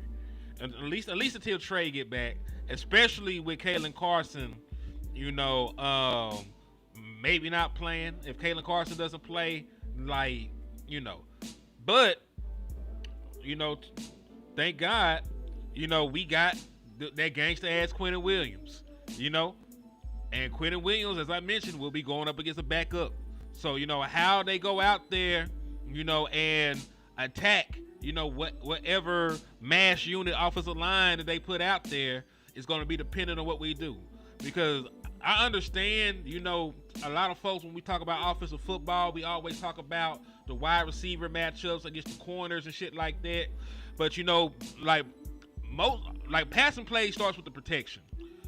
and at least until Trey get back, especially with Kalen Carson. Maybe not playing. If Kalen Carson doesn't play, but thank God, we got that gangster ass Quentin Williams, and Quentin Williams, as I mentioned, will be going up against a backup. So how they go out there, and attack, whatever mass unit offensive line that they put out there is going to be dependent on what we do, because I understand, a lot of folks, when we talk about offensive football, we always talk about the wide receiver matchups against the corners and shit like that. But, passing play starts with the protection.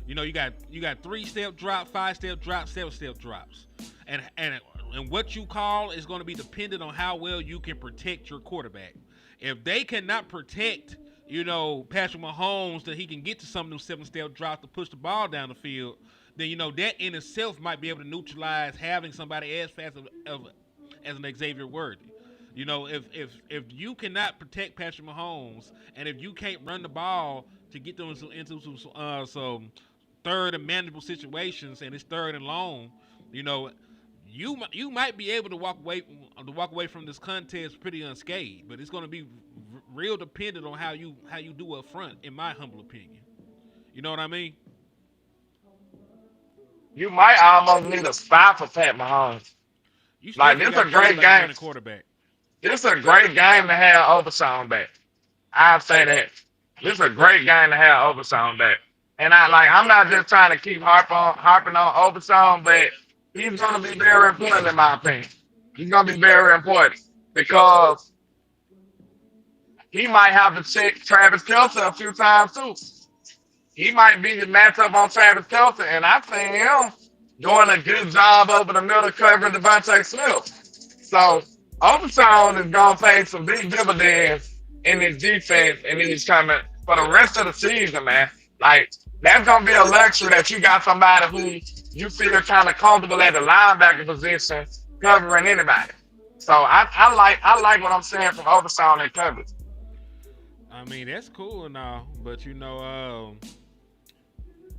You got 3-step drop, 5-step drop, 7-step drops. And what you call is going to be dependent on how well you can protect your quarterback. If they cannot protect, Patrick Mahomes, that he can get to some of them 7-step drops to push the ball down the field, then that in itself might be able to neutralize having somebody as fast as an Xavier Worthy. If you cannot protect Patrick Mahomes, and if you can't run the ball to get them into some third and manageable situations, and it's third and long, you might be able to walk away from this contest pretty unscathed. But it's going to be real dependent on how you do up front, in my humble opinion. You know what I mean? You might almost need a spot for Pat Mahomes. This is a great game. Quarterback. This is a great game to have Overshown back. I'd say that. This is a great game to have Overshown back. And I'm not just trying to keep harping on Overshown, but he's going to be very important in my opinion. He's going to be very important because he might have to check Travis Kelce a few times too. He might be the matchup on Travis Kelce, and I think him doing a good job over the middle covering Devontae Smith. So Overshown is going to pay some big dividends in his defense, and he's coming for the rest of the season, man. That's going to be a luxury that you got somebody who you feel kind of comfortable at the linebacker position covering anybody. So I like what I'm saying from Overshown and coverage. I mean, that's cool and all, but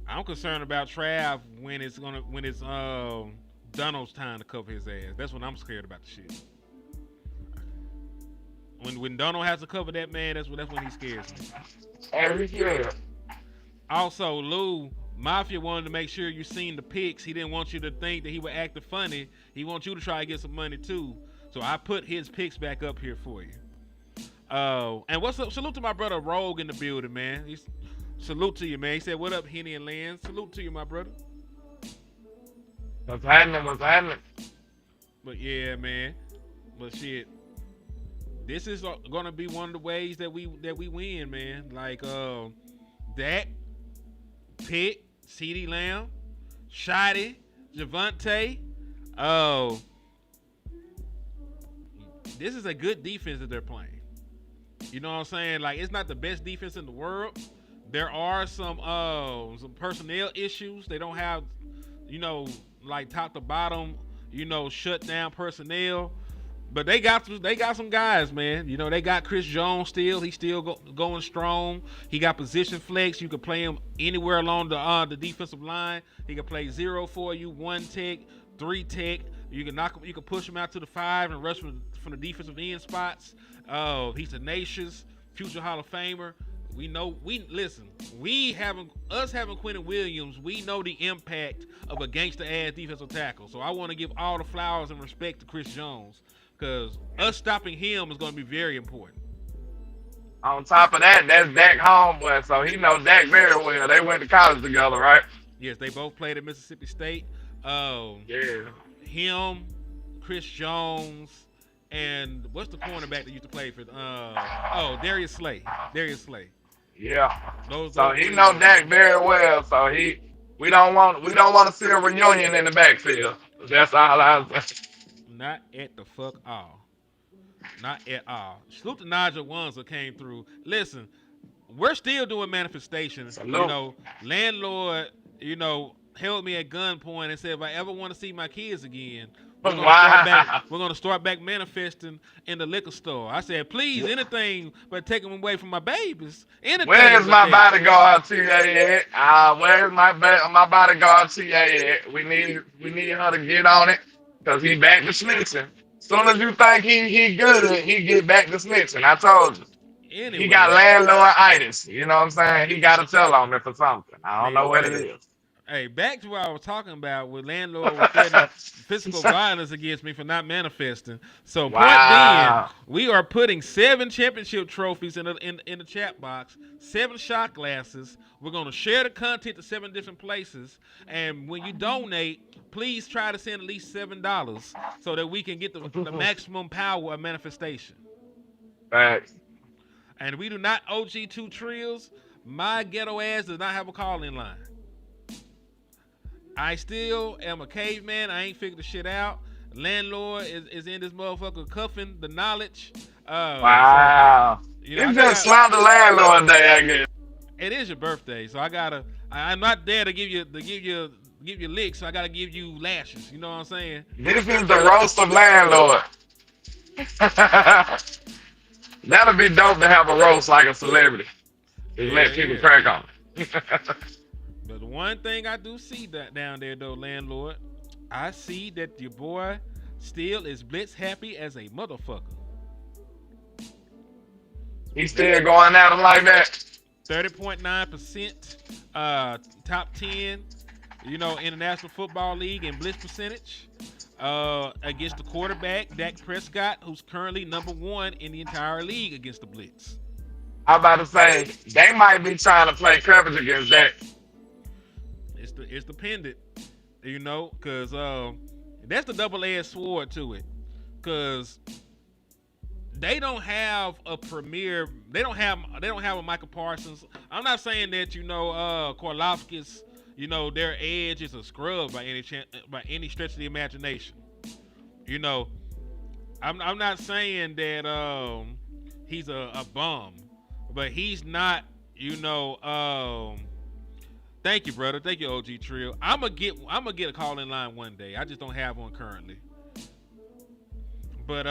I'm concerned about Trav when it's Donald's time to cover his ass. That's when I'm scared about the shit. When Donald has to cover that man, that's when he scares me. Every year. Also, Lou, Mafia wanted to make sure you seen the pics. He didn't want you to think that he would act funny. He wants you to try to get some money too. So I put his pics back up here for you. And what's up? Salute to my brother Rogue in the building, man. Salute to you, man. He said, "What up, Henny and Lynn?" Salute to you, my brother. What's happening? But yeah, man. But shit, this is gonna be one of the ways that we win, man. Dak, Pitt, CeeDee Lamb, Shotty, Javonte. This is a good defense that they're playing. You know what I'm saying? It's not the best defense in the world. There are some personnel issues. They don't have, top to bottom, shut down personnel. But they got some guys, man. They got Chris Jones still. He's still going strong. He got position flex. You can play him anywhere along the defensive line. He can play 0 for you, 1 tech, 3 tech. You can push him out to the 5 and rush from the defensive end spots. He's tenacious, future Hall of Famer. Having Quentin Williams, we know the impact of a gangster-ass defensive tackle. So I want to give all the flowers and respect to Chris Jones, because us stopping him is going to be very important. On top of that, that's Dak homeboy, so he know Dak very well. They went to college together, right? Yes, they both played at Mississippi State. Um, Yeah. him, Chris Jones, and what's the cornerback that used to play for? Darius Slay. Darius Slay. Yeah. So Those he three know guys. Dak very well. So we don't want to see a reunion in the backfield. That's all I was. Not at the fuck all. Not at all. Salute to Nigel Wanza came through. Listen, we're still doing manifestation. You Salute. know, landlord, held me at gunpoint and said if I ever want to see my kids again, Wow. we're gonna start back manifesting in the liquor store. I said, please, anything but take them away from my babies. Anything Where's but my that. bodyguard TA at? Where's my bodyguard TA at? We need her to get on it because he back to snitching. Soon as you think he good, he get back to snitching. I told you. He got Anyway, landlord-itis. You know what I'm saying? He got to tell on me for something. I don't know man, what it is. hey, back to what I was talking about with landlord was threatening physical violence against me for not manifesting. So point being, Wow. we are putting 7 championship trophies in the chat box, 7 shot glasses. We're gonna share the content to 7 different places, and when you donate, please try to send at least $7 so that we can get the maximum power of manifestation. Facts. And we do not OG2 trills. My ghetto ass does not have a call-in line. I still am a caveman. I ain't figured the shit out. Landlord is in this motherfucker cuffing the knowledge. Wow. So, It's just slander landlord day, I guess. it is your birthday, so I'm not there to give you licks, so I gotta give you lashes. You know what I'm saying? This is the roast of landlord. That'll be dope to have a roast like a celebrity. Just let people crack on it. But the one thing I do see that down there though, landlord, I see that your boy still is blitz happy as a motherfucker. He's still going at him like that. 30.9%, top 10, International Football League in blitz percentage against the quarterback, Dak Prescott, who's currently number 1 in the entire league against the blitz. I'm about to say, they might be trying to play coverage against that. It's the pendant, because that's the double-edged sword to it, because they don't have a premier. They don't have a Michael Parsons. I'm not saying that Korlofskis, their edge is a scrub by any stretch of the imagination. I'm not saying that he's a bum, but he's not. Thank you, brother. Thank you, OG Trill. I'm gonna get a call in line one day. I just don't have one currently. But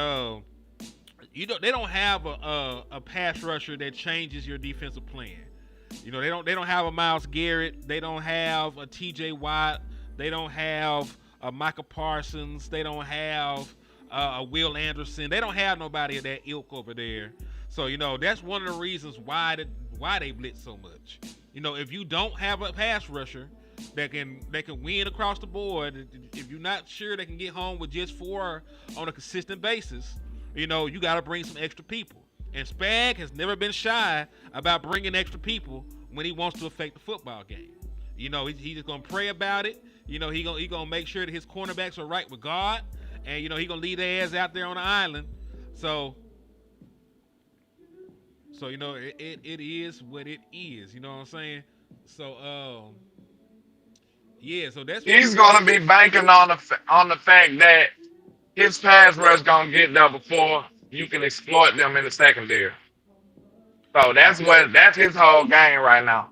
they don't have a pass rusher that changes your defensive plan. They don't have a Myles Garrett. They don't have a TJ Watt. They don't have a Micah Parsons. They don't have a Will Anderson. They don't have nobody of that ilk over there. So that's one of the reasons why they blitz so much. If you don't have a pass rusher that can win across the board, if you're not sure they can get home with just 4 on a consistent basis, you got to bring some extra people. And Spag has never been shy about bringing extra people when he wants to affect the football game. He's just gonna pray about it. He gonna make sure that his cornerbacks are right with God, and he gonna lead their ass out there on the island. So it is what it is. You know what I'm saying? So so that's He's gonna be banking on the fact that his pass rush gonna get there before you can exploit them in the secondary. So that's his whole game right now.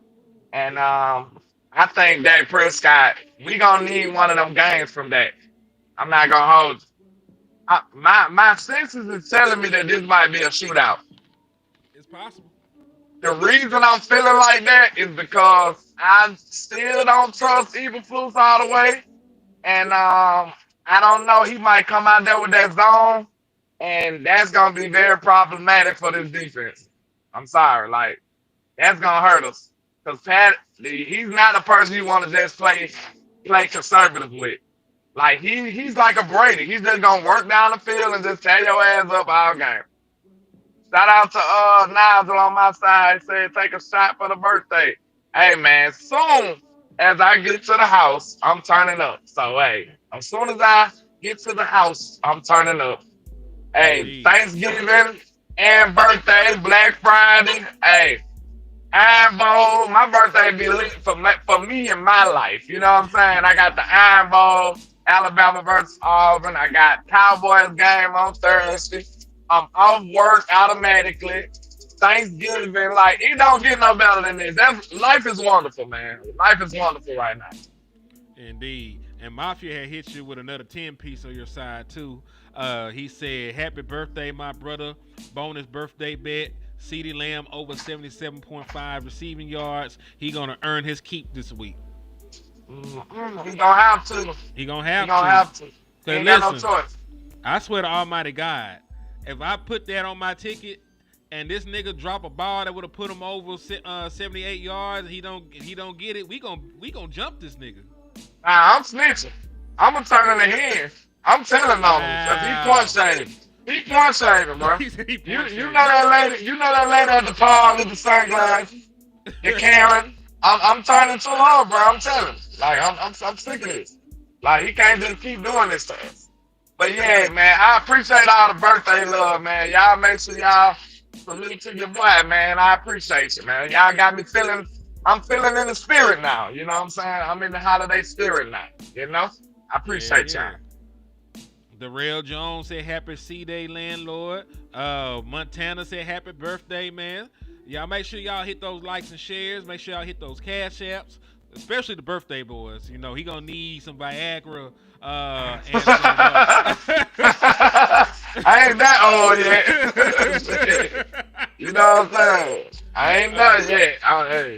And I think Dak Prescott, we gonna need one of them games from Dak. I'm not gonna hold you. My senses is telling me that this might be a shootout. it's possible. The reason I'm feeling like that is because I still don't trust Eberflus all the way. And I don't know, he might come out there with that zone, and that's gonna be very problematic for this defense. I'm sorry, like that's gonna hurt us. Because he's not a person you want to just play conservative with. Like he's like a Brady. He's just gonna work down the field and just tear your ass up all game. Shout out to Nigel on my side. Said take a shot for the birthday. Hey man, soon as I get to the house, I'm turning up. So hey, as soon as I get to the house, I'm turning up. Hey, Indeed. Thanksgiving and birthday, Black Friday. Hey, Iron Bowl. My birthday be lit for me in my life. You know what I'm saying? I got the Iron Bowl, Alabama versus Auburn. I got Cowboys game on Thursday. I'm off work automatically. Thanksgiving, like it don't get no better than this. Life is wonderful, man. Life is wonderful right now. Indeed. And Mafia had hit you with another 10 piece on your side too. He said, "Happy birthday, my brother. Bonus birthday bet. CeeDee Lamb over 77.5 receiving yards. He gonna earn his keep this week. He gonna have to. He gonna He have gonna to. have to. He Cause ain't got no listen, choice. I swear to Almighty God, if I put that on my ticket and this nigga drop a ball that would have put him over 78 yards, he don't get it. We gonna jump this nigga. Nah, I'm snitching. I'm gonna turn in the hand. I'm telling on him. 'Cause he point shaving. He point shaving, bro. He said he You point you shaving. know that lady. You know that lady at the park with the sunglasses, the Karen. I'm turning to her, bro. I'm telling. Like I'm sick of this. Like he can't just keep doing this to us. But yeah, man, I appreciate all the birthday love, man. Y'all make sure y'all salute to your boy, man. I appreciate you, man. Y'all got me feeling. I'm feeling in the spirit now. You know what I'm saying? I'm in the holiday spirit now. You know? I appreciate y'all. Darrell Jones said happy C-Day, landlord. Montana said happy birthday, man. Y'all make sure y'all hit those likes and shares. Make sure y'all hit those cash apps, especially the birthday boys. You know, he gonna need some Viagra. And I ain't that old yet. You know what I'm saying? I ain't done yet.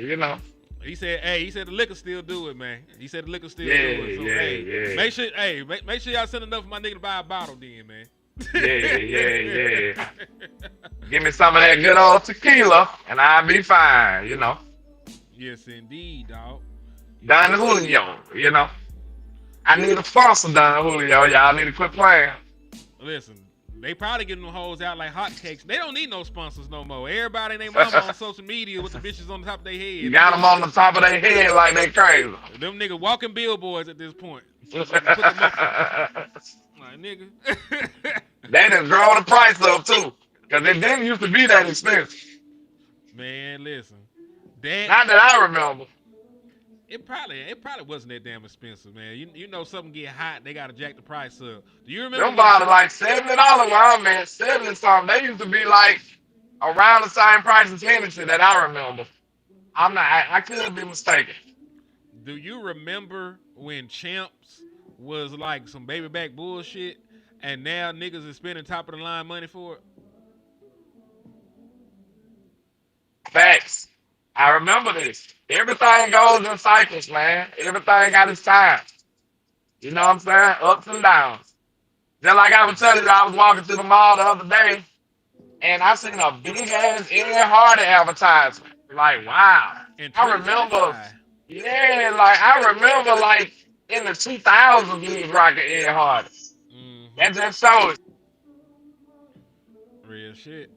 You know. He said the liquor still do it, man. He said the liquor still do Yeah, it. So yeah. make sure y'all send enough for my nigga to buy a bottle then, man. Yeah. Give me some of that good old tequila, and I'll be fine. You know. Yes, indeed, dog. Don Julio. You know. I need a sponsor, Don Julio. Y'all need to quit playing. Listen, they probably getting them hoes out like hotcakes. They don't need no sponsors no more. Everybody and their mama on social media with the bitches on the top of their head. You got them on the top of their head like they crazy. Them niggas walking billboards at this point. Put them up. Like, nigga. They done draw the price up too. Because it didn't used to be that expensive. Man, listen. Not that I remember. It probably wasn't that damn expensive, man. You know something get hot, they gotta jack the price up. Do you remember? Them bottles like $70 where I'm at, 70 something. They used to be like around the same price as Hennessy that I remember. I could be mistaken. Do you remember when Champs was like some baby back bullshit and now niggas is spending top of the line money for it? Facts. I remember this. Everything goes in cycles, man. Everything got its time. You know what I'm saying? Ups and downs. Just like I was telling you, I was walking through the mall the other day, and I seen a big ass Ed Hardy advertisement. Like, wow. I remember, yeah, like I remember, like in the 2000s, he was rocking Ed Hardy. That just shows. Real shit.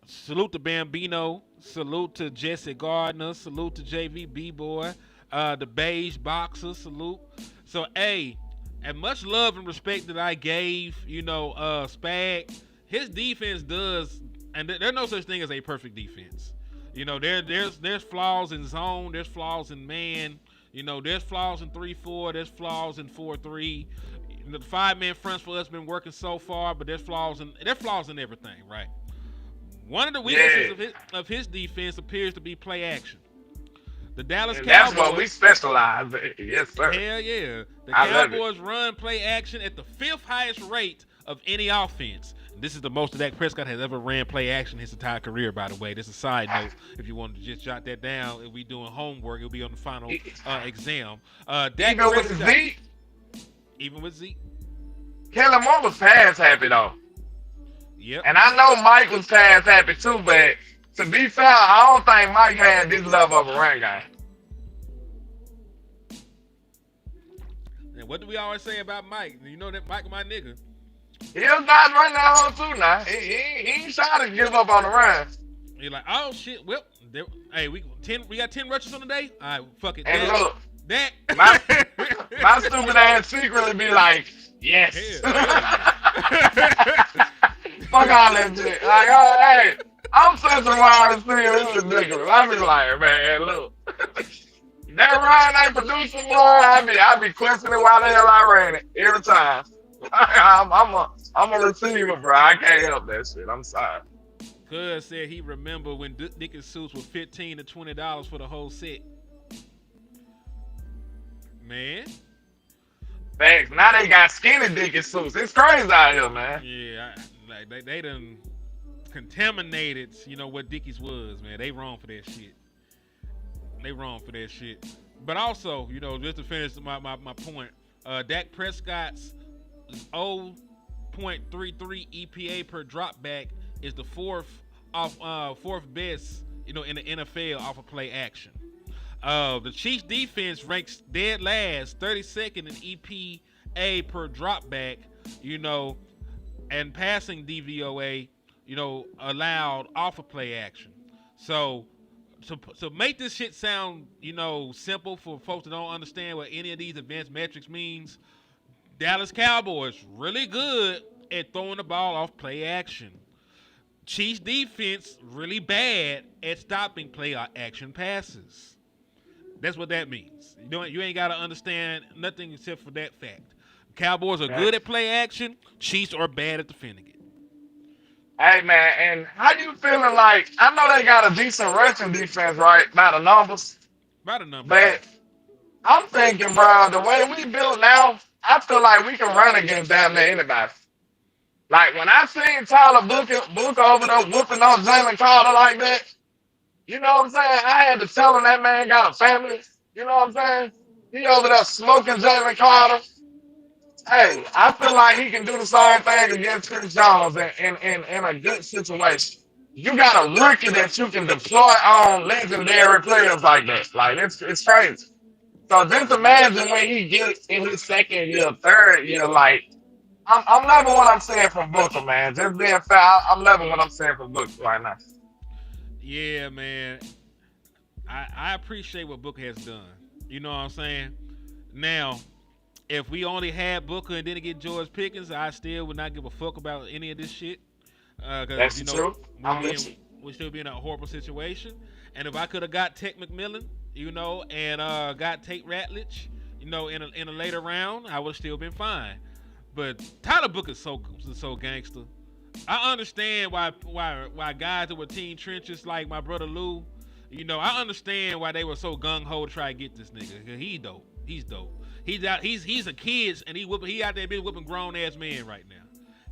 Salute to Bambino. Salute to Jesse Gardner. Salute to JV B-Boy. The Beige Boxer. Salute. So, hey, as much love and respect that I gave, Spag, his defense does, and there's no such thing as a perfect defense. You know, there's flaws in zone, there's flaws in man, there's flaws in 3-4, there's flaws in 4-3. The 5-man fronts for us been working so far, but there's flaws in everything, right? One of the weaknesses of his defense appears to be play action. The Dallas Cowboys. That's what we specialize in. Yes, sir. Hell yeah. The Cowboys run play action at the 5th highest rate of any offense. This is the most that Dak Prescott has ever ran play action his entire career, by the way. This is a side note. If you wanted to just jot that down, if we doing homework, it'll be on the final exam. Even with Zeke? Even with Zeke. Kellen Moore was pass happy, though. Yep. And I know Mike was pass happy, too, but to be fair, I don't think Mike had this level of a run game. And what do we always say about Mike? You know that Mike, my nigga. He was not running that hole too now. He ain't trying to give up on the run. You're like, oh shit. Well, hey, we got 10 rushes on the day. All right, fuck it. And look, that. my stupid ass secretly be like, yes. Fuck all that shit. Like, oh, hey, I'm such a wild receiver. This is ridiculous. I be like, man, look. That run ain't producing, boy. I be questioning why the hell I ran it every time. I'm a receiver, bro. I can't help that shit. I'm sorry. Cuz said he remember when Dickies suits were $15 to $20 for the whole set. Man. Thanks. Now they got skinny Dickies suits. It's crazy out here, man. Yeah, like they done contaminated, what Dickies was, man. They wrong for that shit. But also, just to finish my point, Dak Prescott's 0.33 EPA per drop back is the fourth best, in the NFL off of play action. The Chiefs defense ranks dead last, 32nd in EPA per drop back, and passing DVOA, allowed off of play action. So make this shit sound, simple for folks that don't understand what any of these advanced metrics means. Dallas Cowboys really good at throwing the ball off play action. Chiefs defense really bad at stopping play action passes. That's what that means. You ain't got to understand nothing except for that fact. Cowboys are good at play action. Chiefs are bad at defending it. Hey, man, and how you feeling like, I know they got a decent rushing defense, right, by the numbers. But I'm thinking, bro, the way we build now, I feel like we can run against damn near anybody. Like, when I seen Tyler Booker over there whooping on Jalen Carter like that, you know what I'm saying? I had to tell him that man got a family. You know what I'm saying? He over there smoking Jalen Carter. Hey, I feel like he can do the same thing against Chris Jones in a good situation. You got a rookie that you can deploy on legendary players like that. Like, it's crazy. So just imagine when he gets in his second year, third year, like, I'm loving what I'm saying from Booker, man. Just being fair, I'm loving what I'm saying from Booker right now. Yeah, man. I appreciate what Booker has done. You know what I'm saying? Now, if we only had Booker and didn't get George Pickens, I still would not give a fuck about any of this shit. That's true. We'd still be in a horrible situation. And if I could have got Tech McMillan, and got Tate Ratledge, in a later round, I would have still been fine. But Tyler Booker's so gangster. I understand why guys that were team trenches like my brother Lou, I understand why they were so gung ho to try to get this nigga. Cause he's dope. He's dope. He's a kid and he out there been whipping grown ass men right now.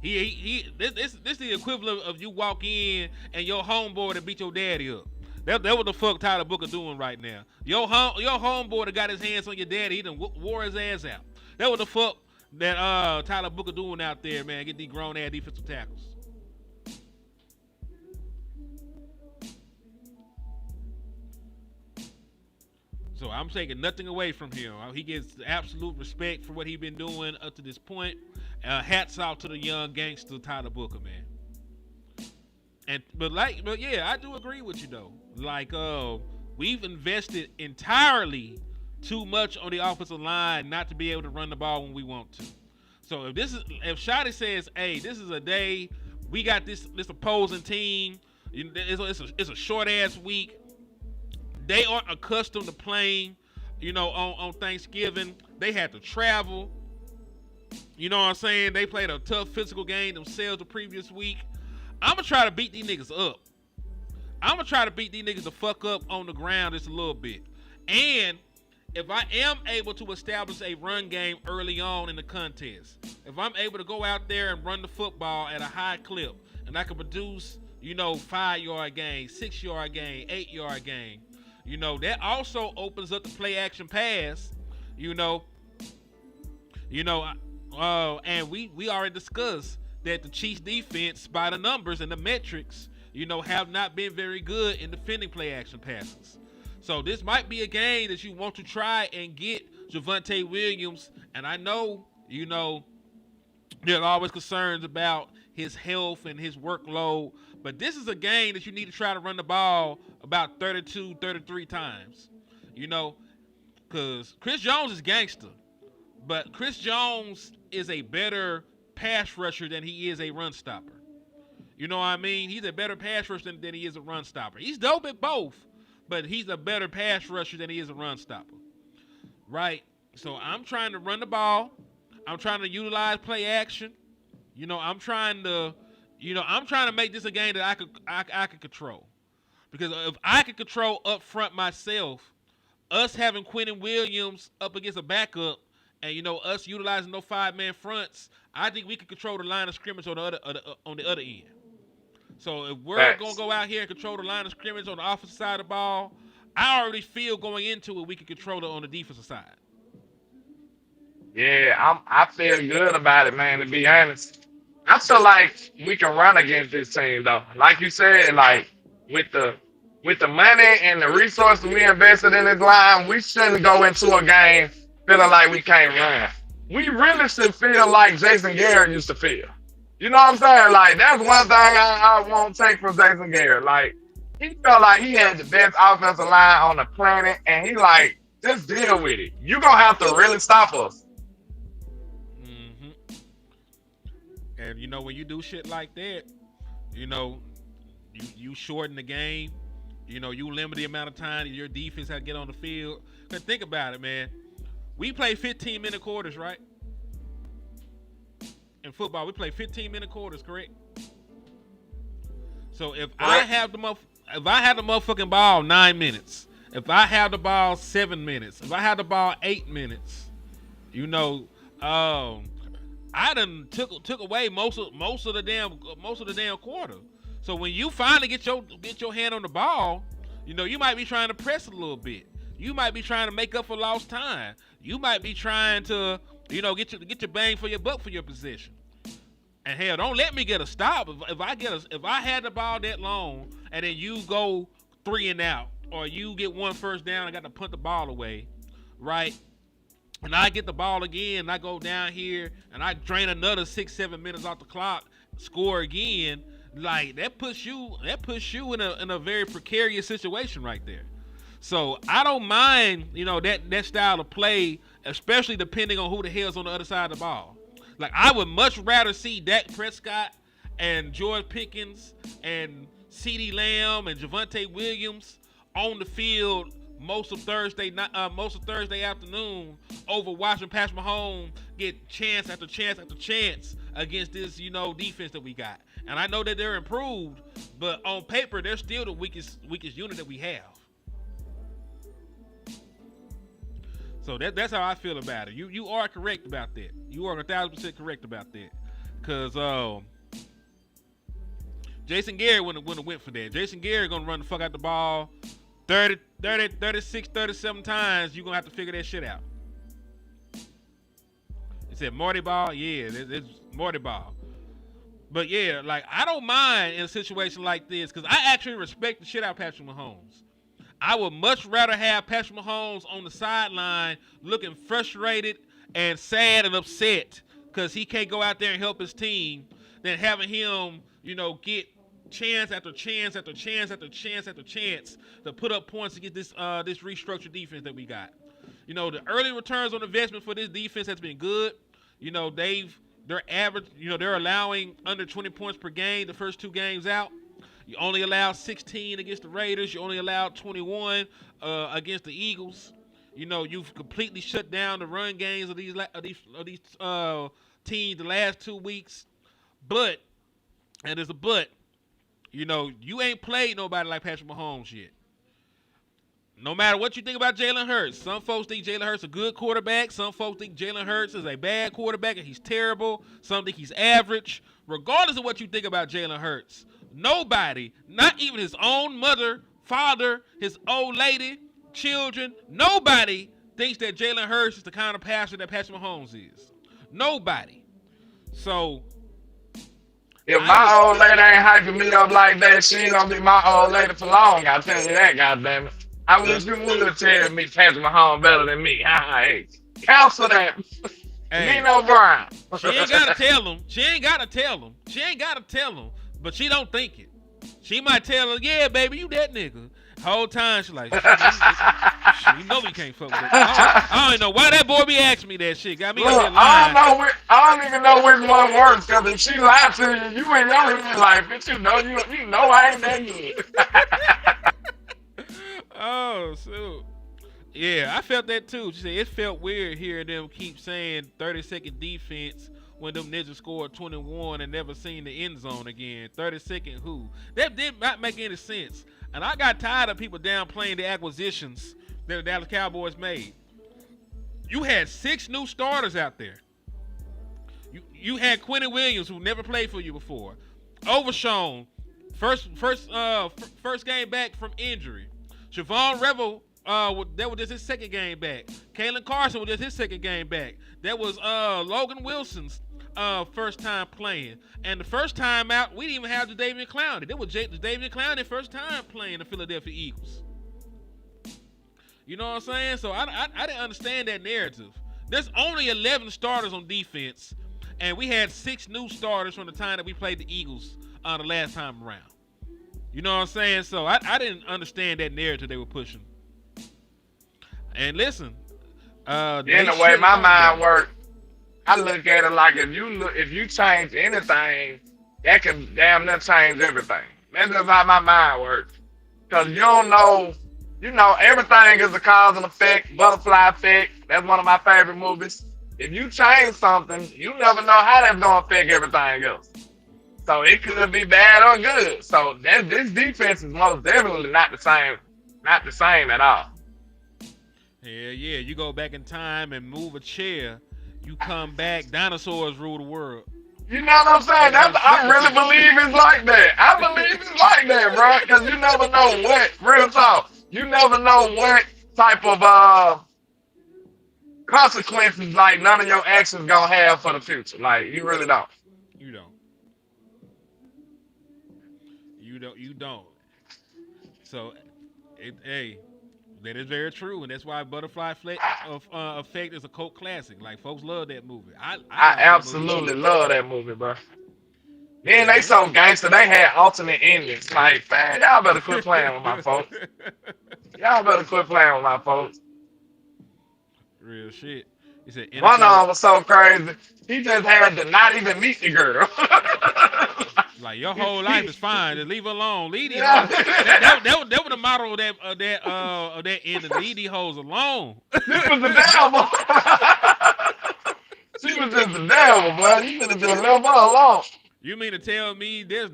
This the equivalent of you walk in and your homeboy to beat your daddy up. That what the fuck Tyler Booker doing right now. Your homeboy that got his hands on your daddy, he done wore his ass out. That what the fuck that Tyler Booker doing out there, man. Get these grown ass defensive tackles. So I'm taking nothing away from him. He gets absolute respect for what he's been doing up to this point. Hats off to the young gangster Tyler Booker, man. But yeah, I do agree with you though. Like, we've invested entirely too much on the offensive line not to be able to run the ball when we want to. So if Shotty says, "Hey, this is a day we got this opposing team. It's a short ass week. They aren't accustomed to playing, on Thanksgiving. They had to travel. You know what I'm saying? They played a tough physical game themselves the previous week. I'm going to try to beat these niggas up. I'm going to try to beat these niggas the fuck up on the ground just a little bit. And if I am able to establish a run game early on in the contest, if I'm able to go out there and run the football at a high clip, and I can produce, 5-yard gain, 6-yard gain, 8-yard gain, that also opens up the play action pass, and we already discussed that the Chiefs defense, by the numbers and the metrics, have not been very good in defending play action passes. So this might be a game that you want to try and get Javonte Williams. And I know, There's always concerns about his health and his workload. But this is a game that you need to try to run the ball about 32, 33 times. You know, because Chris Jones is gangster. But Chris Jones is a better pass rusher than he is a run stopper. You know what I mean? He's a better pass rusher than he is a run stopper. He's dope at both, but he's a better pass rusher than he is a run stopper. Right? So I'm trying to run the ball. I'm trying to utilize play action. You know, I'm trying to make this a game that I could control. Because if I could control up front myself, us having Quentin Williams up against a backup, and you know us utilizing those 5-man fronts, I think we could control the line of scrimmage on the other end. So if we're gonna go out here and control the line of scrimmage on the offensive side of the ball, I already feel going into it we can control it on the defensive side. Yeah, I feel good about it, man, to be honest. I feel like we can run against this team though. Like you said, like with the money and the resources we invested in this line, we shouldn't go into a game feeling like we can't run. We really should feel like Jason Garrett used to feel. You know what I'm saying? Like, that's one thing I won't take from Jason Garrett. Like, he felt like he had the best offensive line on the planet, and he like, just deal with it. You're going to have to really stop us. Mm-hmm. And, you know, when you do shit like that, you know, you shorten the game. You know, you limit the amount of time your defense has to get on the field. Because think about it, man. We play 15-minute quarters, right? In football, we play 15-minute quarters, correct? So if I have the motherfucking ball 9 minutes, if I have the ball 7 minutes, if I have the ball 8 minutes, you know, I done took away most of the damn quarter. So when you finally get your hand on the ball, you know, you might be trying to press a little bit. You might be trying to make up for lost time. You might be trying to, you know, get your bang for your buck for your position. And hell, don't let me get a stop. If I had the ball that long and then you go 3 and out, or you get 1 first down and got to punt the ball away, right? And I get the ball again and I go down here and I drain another 6-7 minutes off the clock, score again, like that puts you in a very precarious situation right there. So I don't mind, you know, that style of play, especially depending on who the hell's on the other side of the ball. Like, I would much rather see Dak Prescott and George Pickens and CeeDee Lamb and Javonte Williams on the field most of Thursday afternoon over watching Patrick Mahomes get chance after chance after chance against this, you know, defense that we got. And I know that they're improved, but on paper, they're still the weakest unit that we have. So that's how I feel about it. You are correct about that. You are 1,000% correct about that. Because Jason Garrett wouldn't have went for that. Jason Garrett going to run the fuck out the ball 30, 36, 37 times. You're going to have to figure that shit out. It said Marty Ball. Yeah, it's Marty Ball. But yeah, like, I don't mind in a situation like this because I actually respect the shit out of Patrick Mahomes. I would much rather have Patrick Mahomes on the sideline looking frustrated and sad and upset because he can't go out there and help his team than having him, you know, get chance after chance after chance after chance after chance to put up points to get this restructured defense that we got. You know, the early returns on investment for this defense has been good. You know, they're average, you know, they're allowing under 20 points per game the first 2 games out. You only allowed 16 against the Raiders. You only allowed 21 against the Eagles. You know, you've completely shut down the run games of these teams the last 2 weeks. But, and there's a but, you know, you ain't played nobody like Patrick Mahomes yet. No matter what you think about Jalen Hurts, some folks think Jalen Hurts is a good quarterback. Some folks think Jalen Hurts is a bad quarterback and he's terrible. Some think he's average. Regardless of what you think about Jalen Hurts, nobody, not even his own mother, father, his old lady, children, nobody thinks that Jalen Hurts is the kind of passer that Patrick Mahomes is. Nobody. So, if my old lady ain't hyping me up like that, she ain't gonna be my old lady for long. I tell you that, goddammit. I wish you would have tell me Patrick Mahomes better than me. Hey, counsel that. Hey, Nino Brown. she ain't gotta tell him. She ain't gotta tell him. But she don't think it. She might tell her, yeah, baby, you that nigga. Whole time she like, shit, you know we can't fuck with it. I don't know why that boy be asking me that shit. Got me Look, up here lying. I don't even know which one works, because if she lied to you, you ain't never be like, bitch, you know I ain't that good. Oh, shoot. Yeah, I felt that too. She said it felt weird hearing them keep saying 30-second defense when them niggas scored 21 and never seen the end zone again. 30-second who? That did not make any sense. And I got tired of people downplaying the acquisitions that the Dallas Cowboys made. You had 6 new starters out there. You had Quentin Williams, who never played for you before. Overshown, first game back from injury. Siobhan Revel, that was just his second game back. Kalen Carson was just his second game back. That was Logan Wilson's first time playing. And the first time out, we didn't even have Jadeveon Clowney. That was Jadeveon Clowney first time playing the Philadelphia Eagles. You know what I'm saying? So I didn't understand that narrative. There's only 11 starters on defense, and we had 6 new starters from the time that we played the Eagles the last time around. You know what I'm saying? So I didn't understand that narrative they were pushing. And listen, in the way my mind works, I look at it like if you change anything, that can damn near change everything. That's just how my mind works. Because you don't know, everything is a cause and effect, butterfly effect. That's one of my favorite movies. If you change something, you never know how that's going to affect everything else. So it could be bad or good. So this defense is most definitely not the same at all. Yeah, you go back in time and move a chair, you come back, dinosaurs rule the world. You know what I'm saying? I really believe it's like that. I believe it's like that, bro. Because you never know real talk, you never know what type of consequences like none of your actions gonna have for the future. Like, you really don't. You don't. So, hey, that is very true, and that's why Butterfly Effect is a cult classic. Like, folks love that movie. I absolutely love that movie, bro. Then they so gangster, they had alternate endings. Like, man, y'all better quit playing with my folks. Real shit. He said, one of them was so crazy, he just had to not even meet the girl. Like, your whole life is fine. Just leave her alone. Leave these hoes. That was the motto of that end. Leave these hoes alone. She was the devil. She was just the devil, boy. You could have just left her alone. You mean to tell me there's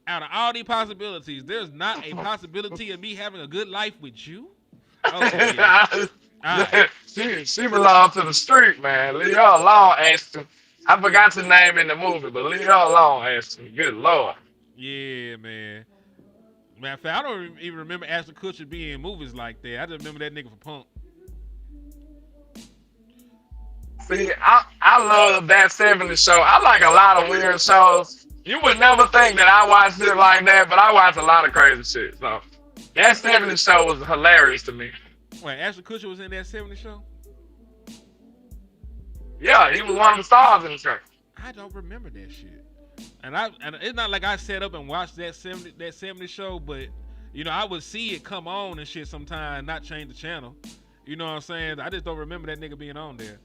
out of all these possibilities, there's not a possibility of me having a good life with you? Okay. Yeah. Right. She belonged to the street, man. Leave her alone, Ashton. I forgot the name in the movie, but leave her alone, Ashton. Good Lord. Yeah, man. Matter of fact, I don't even remember Ashton Kutcher being in movies like that. I just remember that nigga for Punk. See, I love that 70s show. I like a lot of weird shows. You would never think that I watch shit like that, but I watch a lot of crazy shit. So that 70s show was hilarious to me. Wait, Ashton Kutcher was in that 70s show? Yeah, he was one of the stars in the show. I don't remember that shit. And it's not like I sat up and watched that 70s show, but I would see it come on and shit sometime, not change the channel. You know what I'm saying? I just don't remember that nigga being on there.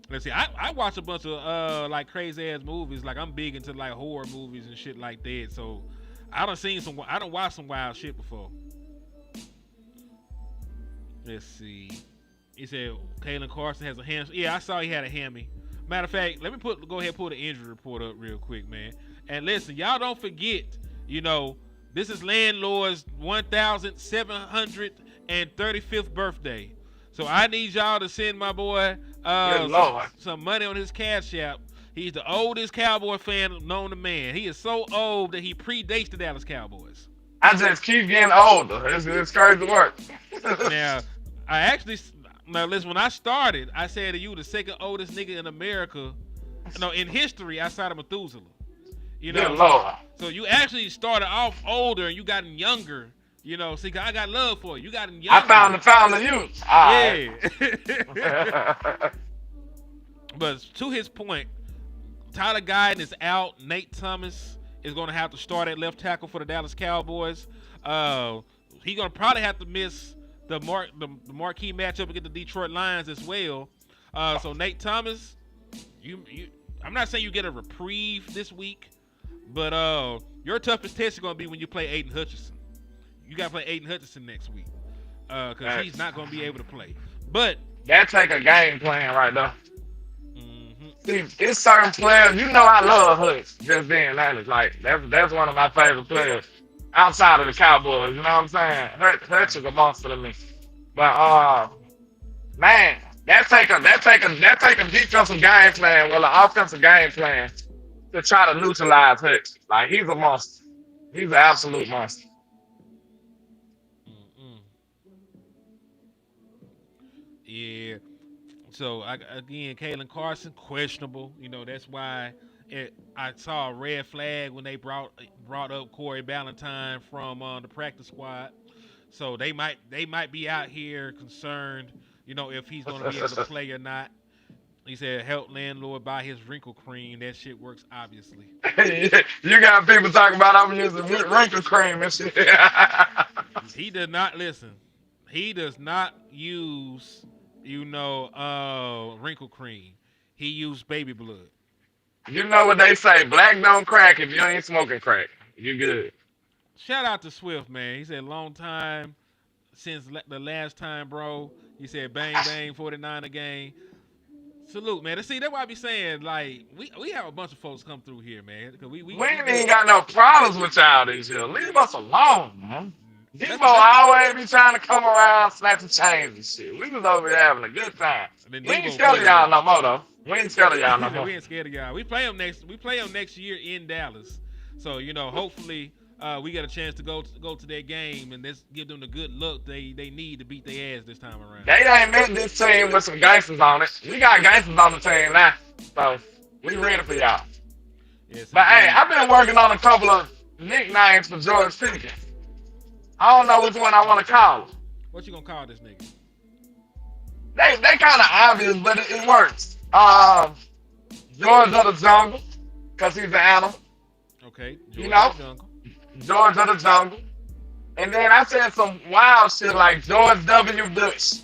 Let's see, I watch a bunch of like crazy ass movies. Like, I'm big into like horror movies and shit like that. So I done watched some wild shit before. Let's see. He said Kalen Carson has a ham. Yeah, I saw he had a hammy. Matter of fact, let me go ahead and pull the injury report up real quick, man. And listen, y'all don't forget, this is LandLord's 1,735th birthday. So I need y'all to send my boy some money on his Cash App. He's the oldest Cowboy fan known to man. He is so old that he predates the Dallas Cowboys. I just keep getting older. It's crazy work. Now, listen, when I started, I said that you were the second oldest nigga in America, in history outside of Methuselah. Good Lord. So you actually started off older and you gotten younger. See, I got love for you. You gotten younger. I found the youth. Yeah. But to his point, Tyler Guyton is out. Nate Thomas is going to have to start at left tackle for the Dallas Cowboys. He's going to probably have to miss the marquee matchup against the Detroit Lions as well. So Nate Thomas, I'm not saying you get a reprieve this week, but your toughest test is going to be when you play Aiden Hutchinson. You got to play Aiden Hutchinson next week because he's not going to be able to play. But that take a game plan right there. See, it's certain players. You know, I love Hutch. Just being honest, like that's one of my favorite players outside of the Cowboys. You know what I'm saying? Hutch is a monster to me. But man, that take a defensive game plan, well, an offensive game plan to try to neutralize Hutch. Like he's a monster. He's an absolute monster. Yeah. So again, Kalen Carson questionable. You know that's why I saw a red flag when they brought up Corey Ballantyne from the practice squad. So they might be out here concerned. You know if he's going to be able to play or not. He said, "Help LandLord buy his wrinkle cream." That shit works, obviously. You got people talking about I'm using wrinkle cream and shit. He does not listen. He does not use. Wrinkle cream. He used baby blood. You know what they say, black don't crack if you ain't smoking crack. You good. Shout out to Swift, man. He said, long time since the last time, bro. He said, bang, bang, 49 a game. Salute, man. See, that's why I be saying, like, we have a bunch of folks come through here, man. We ain't even got no problems with y'all this year. Leave us alone, man. Debo always be trying to come around, snatching chains and shit. We was over here having a good time. We ain't scared of y'all no more, though. We ain't scared of y'all no more. We ain't scared of y'all. We play them next year in Dallas. So, hopefully we get a chance to go to their game and let's give them the good look they need to beat their ass this time around. They ain't met this team with some gangsters on it. We got gangsters on the team now. So, we ready for y'all. Yes, but, hey, I've been working on a couple of nicknames for George Pickens. I don't know which one I want to call him. What you gonna call this nigga? They kind of obvious, but it works. George of the Jungle, because he's an animal. Okay. George of the Jungle. George of the Jungle. And then I said some wild shit like George W. Bush.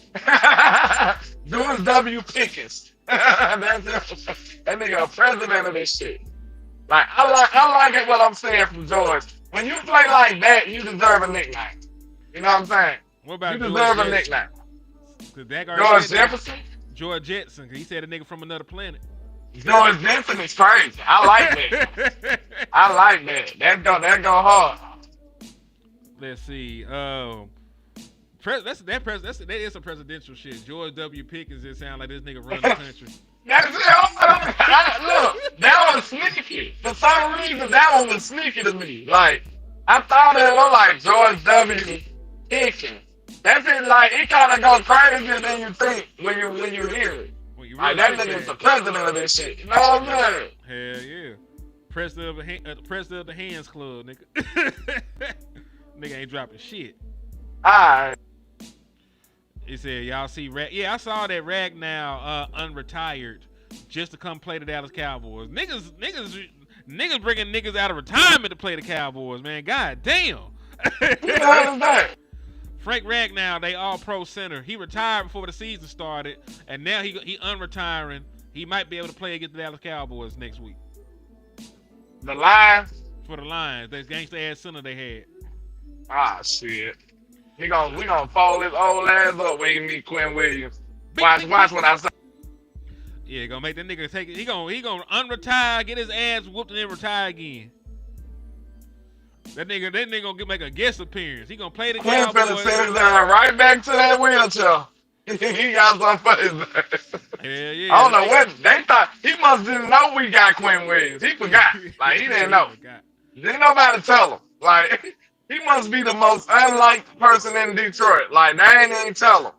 George W. Pickens. That nigga a president of this shit. Like, I like it what I'm saying from George. When you play like that, you deserve a nickname. You know what I'm saying? What about you deserve a nickname? George Jefferson? George Jetson, because he said a nigga from another planet. George Jetson is crazy. I like that. I like that. That go hard. Let's see. That is some presidential shit. George W. Pickens, it sound like this nigga run the country. That's it. Look, that was sneaky. For some reason, that one was sneaky to me. Like, I thought it was like George W. Pickens. That's it. Like, it kind of goes crazier than you think when you hear it. Like, that nigga's the president of this shit. You know what I'm saying? Hell yeah. President of the Hands Club, nigga. Nigga ain't dropping shit. Alright. He said, y'all see I saw that Ragnow unretired just to come play the Dallas Cowboys. Niggas bringing niggas out of retirement to play the Cowboys, man. God damn. Frank Ragnow, they all-pro center. He retired before the season started, and now he unretiring. He might be able to play against the Dallas Cowboys next week. The Lions? For the Lions. That gangsta-ass center they had. Ah, shit. We gonna fold his old ass up when he meet Quinn Williams. Watch what I say. Yeah, gonna make that nigga take it. He gonna unretire, get his ass whooped, and then retire again. That nigga gonna make a guest appearance. He gonna play the Quinn Cowboys. finna send his ass right back to that wheelchair. He got some for his ass. Yeah. I don't know what they thought. He must didn't know we got Quinn Williams. He forgot. Like he didn't know. Didn't nobody tell him. Like. He must be the most unliked person in Detroit. Like, they ain't even tell him.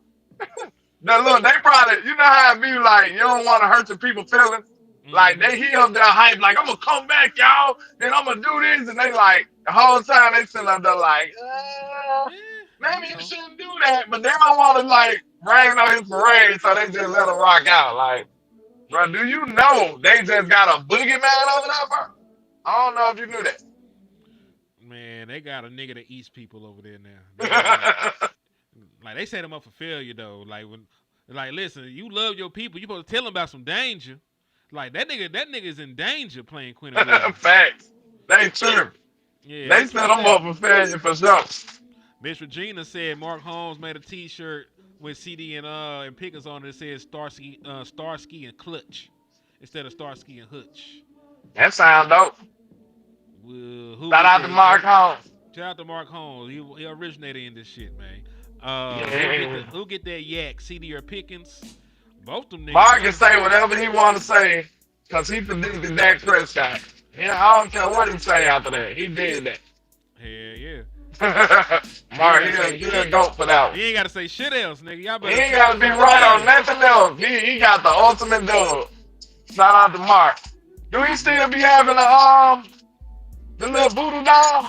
Now, look, they probably, you know how it be like, you don't want to hurt your people feelings? Like, he up there hype, like, I'm going to come back, y'all, then I'm going to do this. And they like, the whole time they sitting up there like, maybe you shouldn't do that. But they don't want to, like, rain on his parade, so they just let him rock out. Like, Bro, do you know they just got a boogeyman over there, bro? I don't know if you knew that. Man, they got a nigga that eats people over there now. Like they set him up for failure though. Like listen, you love your people, you supposed to tell them about some danger. Like that nigga's in danger playing Quentin Williams. Facts. They tripping. Yeah, They set them up for failure for sure. Miss Regina said Mark Holmes made a T-shirt with CD and Pickens on it that says Starsky and Clutch instead of Starsky and Hutch. That sound dope. Shout out to Mark Holmes. Shout out to Mark Holmes. He originated in this shit, man. Who get that yak? CD or Pickens? Both them niggas. Mark can say whatever he want to say because he predicted Dak Prescott. Yeah, I don't care what he say after that. He did that. Hell yeah. Mark, he a goat for that one. He ain't got to say shit else, nigga. Y'all better. He ain't got to be right on nothing else. He got the ultimate dub. Shout out to Mark. Do he still be having the little voodoo doll?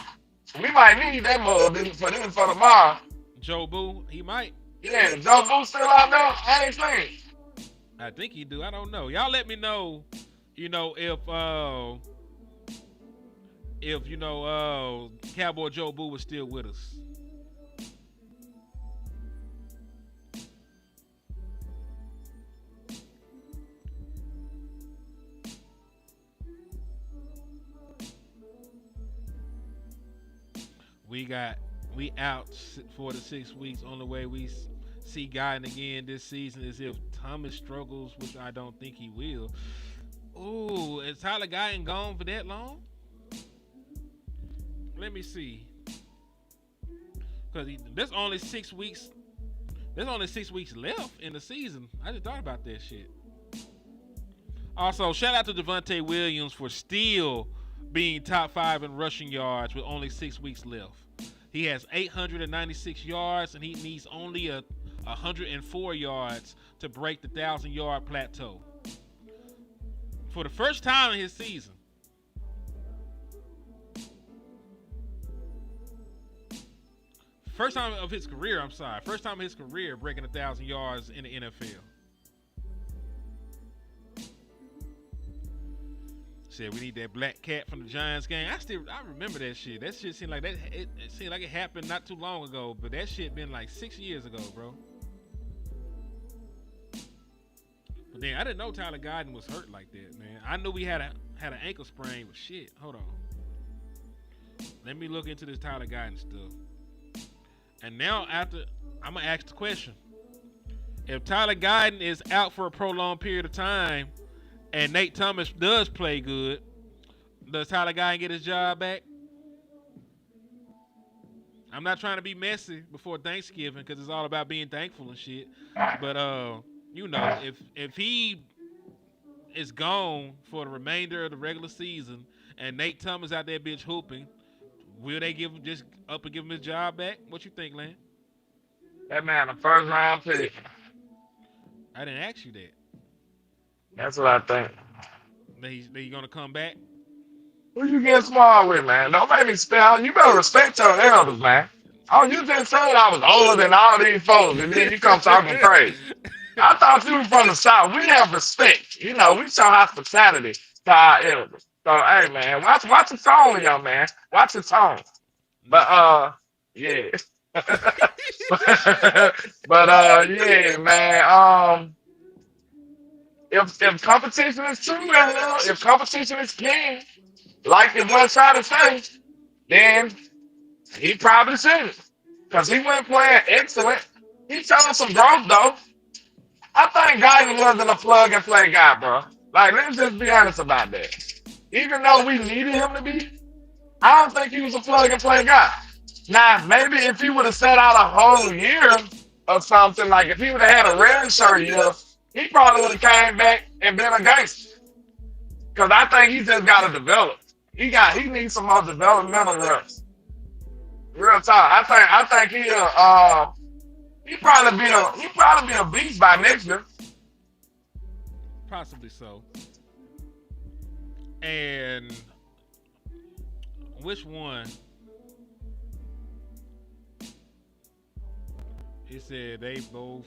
We might need that mug for tomorrow. Joe Boo, he might. Yeah, Joe Boo still out there? I ain't seen. I think he do. I don't know. Y'all let me know. You know if Cowboy Joe Boo was still with us. We out 4 to 6 weeks. Only way we see Guyton again this season is if Thomas struggles, which I don't think he will. Ooh, is Tyler Guyton gone for that long? Let me see. Because there's only 6 weeks. There's only 6 weeks left in the season. I just thought about that shit. Also, shout out to Devontae Williams for still being top 5 in rushing yards with only 6 weeks left. He has 896 yards and he needs only 104 yards to break the 1,000-yard plateau. For the first time in his season. First time of his career breaking 1,000 yards in the NFL. Said we need that black cat from the Giants game. I remember that shit. That shit seemed like it seemed like it happened not too long ago, but that shit been like 6 years ago, bro. But then I didn't know Tyler Guyton was hurt like that, man. I knew we had an ankle sprain, but shit. Hold on. Let me look into this Tyler Guyton stuff. And now I'm gonna ask the question: if Tyler Guyton is out for a prolonged period of time, and Nate Thomas does play good, does Tyler Guyton get his job back? I'm not trying to be messy before Thanksgiving because it's all about being thankful and shit. But if he is gone for the remainder of the regular season and Nate Thomas out there bitch hooping, will they give him his job back? What you think, Len? That man a first round pick. I didn't ask you that. That's what I think. That he's gonna come back? Who you getting small with, man? Don't make me spell. You better respect your elders, man. Oh, you just said I was older than all these folks, and then you come talking crazy. I thought you were from the South. We have respect. You know, we show hospitality to our elders. So, hey, man, watch your tone, young man. Watch your tone. But, yeah. Yeah, man. If competition is true, if competition is king, like the one trying to say, then he probably shouldn't. Because he went playing excellent. He showed some growth, though. I think Guyton wasn't a plug-and-play guy, bro. Like, let's just be honest about that. Even though we needed him to be, I don't think he was a plug-and-play guy. Now, maybe if he would have set out a whole year or something, like if he would have had a red shirt year, he probably would have came back and been a gangster. Because I think he just got to develop. He needs some more developmental reps. Real talk. I think he probably be a beast by next year. Possibly so. And which one? He said they both.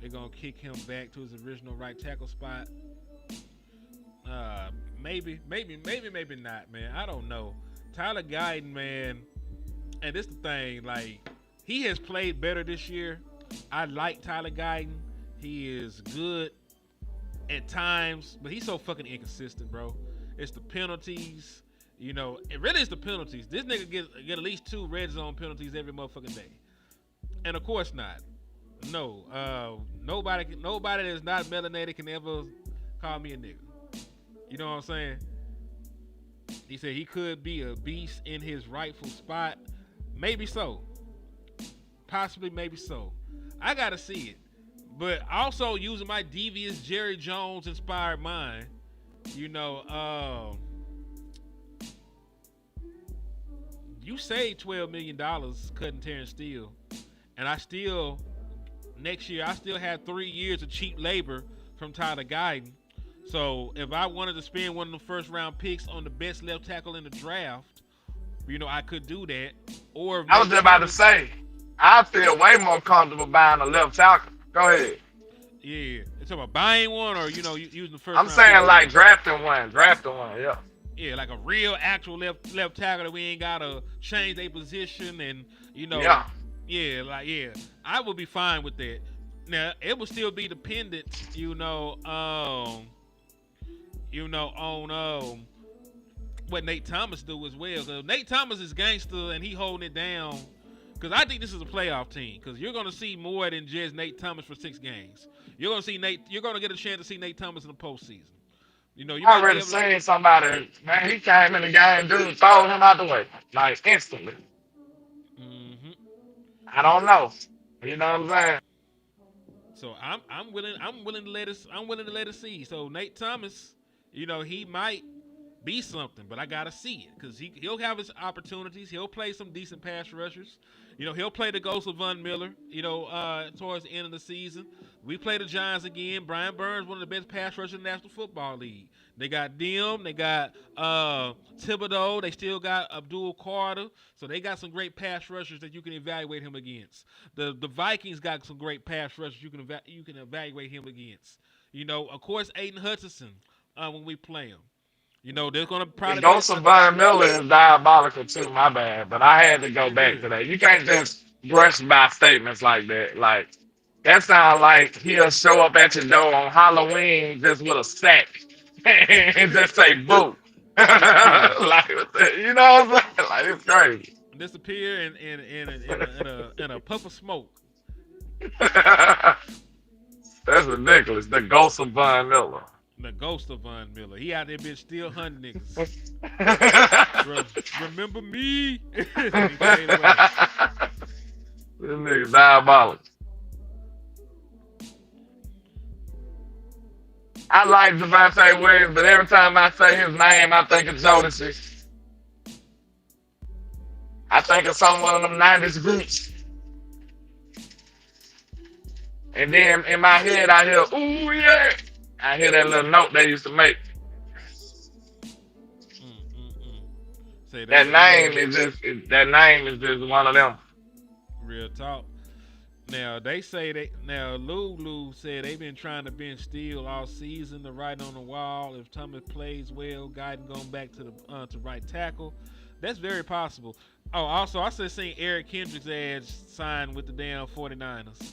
they're gonna kick him back to his original right tackle spot. Maybe not, man. I don't know. Tyler Guyton, man, and this the thing, like, he has played better this year. I like Tyler Guyton. He is good at times, but he's so fucking inconsistent, bro. It's the penalties. You know, it really is the penalties. This nigga get at least 2 red zone penalties every motherfucking day. And of course not. No. Nobody that's not melanated can ever call me a nigga. You know what I'm saying? He said he could be a beast in his rightful spot. Maybe so. Possibly, maybe so. I gotta see it. But also using my devious Jerry Jones inspired mind, you know, you saved $12 million cutting Terrence Steele, and next year I still have 3 years of cheap labor from Tyler Guyton. So if I wanted to spend one of the first round picks on the best left tackle in the draft, you know, I could do that. Or I was just about to say, I feel way more comfortable buying a left tackle. Go ahead. Yeah, it's about buying one, or, you know, using the first. I'm saying like drafting one, yeah. Yeah, like a real actual left tackle that we ain't gotta change their position, and, you know, yeah, I would be fine with that. Now it would still be dependent, on what Nate Thomas do as well. Cause Nate Thomas is gangster and he holding it down. Because I think this is a playoff team. Because you're gonna see more than just Nate Thomas for 6 games. You're gonna get a chance to see Nate Thomas in the postseason. You know, I already seen somebody, man, he came in the game, dude, throw him out the way, like instantly. Mm-hmm. I don't know. You know what I'm saying? So I'm willing to let it see. So Nate Thomas, you know, he might be something, but I gotta see it, because he'll have his opportunities. He'll play some decent pass rushers. You know, he'll play the ghost of Von Miller, you know, towards the end of the season. We play the Giants again. Brian Burns, one of the best pass rushers in the National Football League. They got Dim, they got Thibodeau, they still got Abdul Carter. So they got some great pass rushers that you can evaluate him against. The Vikings got some great pass rushers you can evaluate him against. You know, of course, Aiden Hutchinson, when we play him. You know, they're going to probably... The ghost of Von Miller is diabolical too, my bad. But I had to go back to that. You can't just brush by statements like that. Like, that sounds like he'll show up at your door on Halloween just with a sack and just say, boo. Like, you know what I'm saying? Like, it's crazy. Disappear in a puff of smoke. That's ridiculous. The ghost of Von Miller. The ghost of Von Miller. He out there, bitch, still hunting niggas. Remember me? This nigga diabolical. I like Devontae Williams, but every time I say his name, I think of Jodeci. I think of some one of them 90s groups. And then in my head, I hear, ooh, yeah. I hear that little note they used to make. That name is just one of them. Real talk. Now Lulu said they've been trying to bench Steele all season to write on the wall. If Thomas plays well, Guyton going back to right tackle. That's very possible. Oh, also I seen Eric Kendricks' ads signed with the damn 49ers.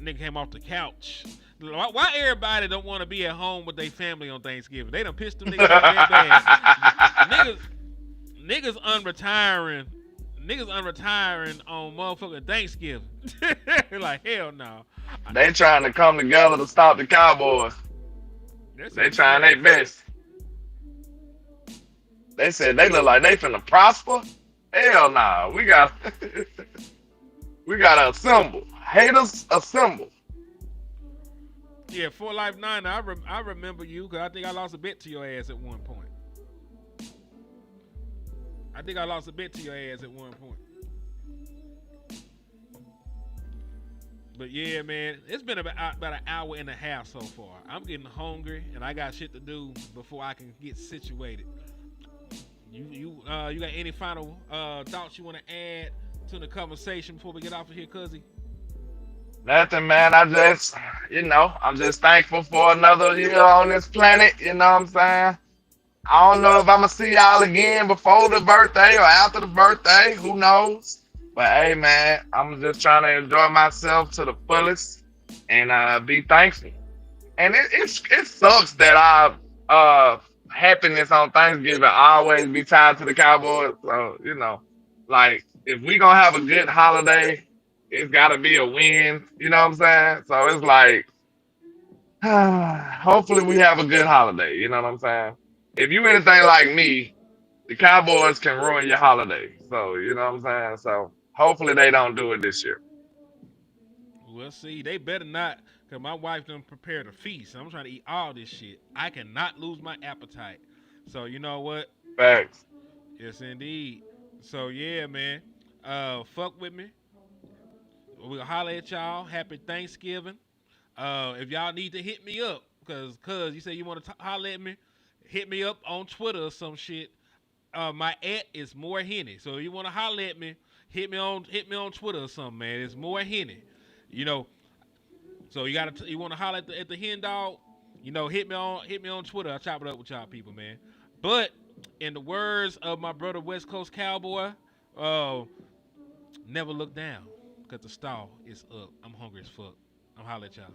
Nigga came off the couch. Why everybody don't want to be at home with their family on Thanksgiving? They done pissed them niggas off that bad. Niggas unretiring on motherfucking Thanksgiving. Like, hell no. They trying to come together to stop the Cowboys. They trying their best. They said they look like they finna prosper. Hell nah. We got to assemble. Haters assemble. Yeah, For Life 9, I remember you, because I think I lost a bet to your ass at one point. But yeah, man, it's been about an hour and a half so far. I'm getting hungry, and I got shit to do before I can get situated. You got any final thoughts you want to add to the conversation before we get off of here, Cuzzy? Nothing, man. I'm just thankful for another year on this planet. You know what I'm saying? I don't know if I'm gonna see y'all again before the birthday or after the birthday. Who knows? But hey, man, I'm just trying to enjoy myself to the fullest and be thankful. And it sucks that our happiness on Thanksgiving always be tied to the Cowboys. So like if we gonna have a good holiday, it's gotta be a win. You know what I'm saying? So it's like hopefully we have a good holiday. You know what I'm saying? If you anything like me, the Cowboys can ruin your holiday. So you know what I'm saying? So hopefully they don't do it this year. We'll see. They better not, because my wife done prepared a feast. I'm trying to eat all this shit. I cannot lose my appetite. So, you know what? Facts. Yes, indeed. So, yeah, man. Fuck with me. We'll holler at y'all. Happy Thanksgiving. If y'all need to hit me up, because you say you want to holler at me, hit me up on Twitter or some shit. My @ is more Henny. So if you want to holler at me, hit me on Twitter or something, man. It's more Henny. You know, so you want to holler at the hen dog, hit me on Twitter. I'll chop it up with y'all people, man. But in the words of my brother West Coast Cowboy, never look down, cause the stall is up. I'm hungry as fuck. I'm holler at y'all.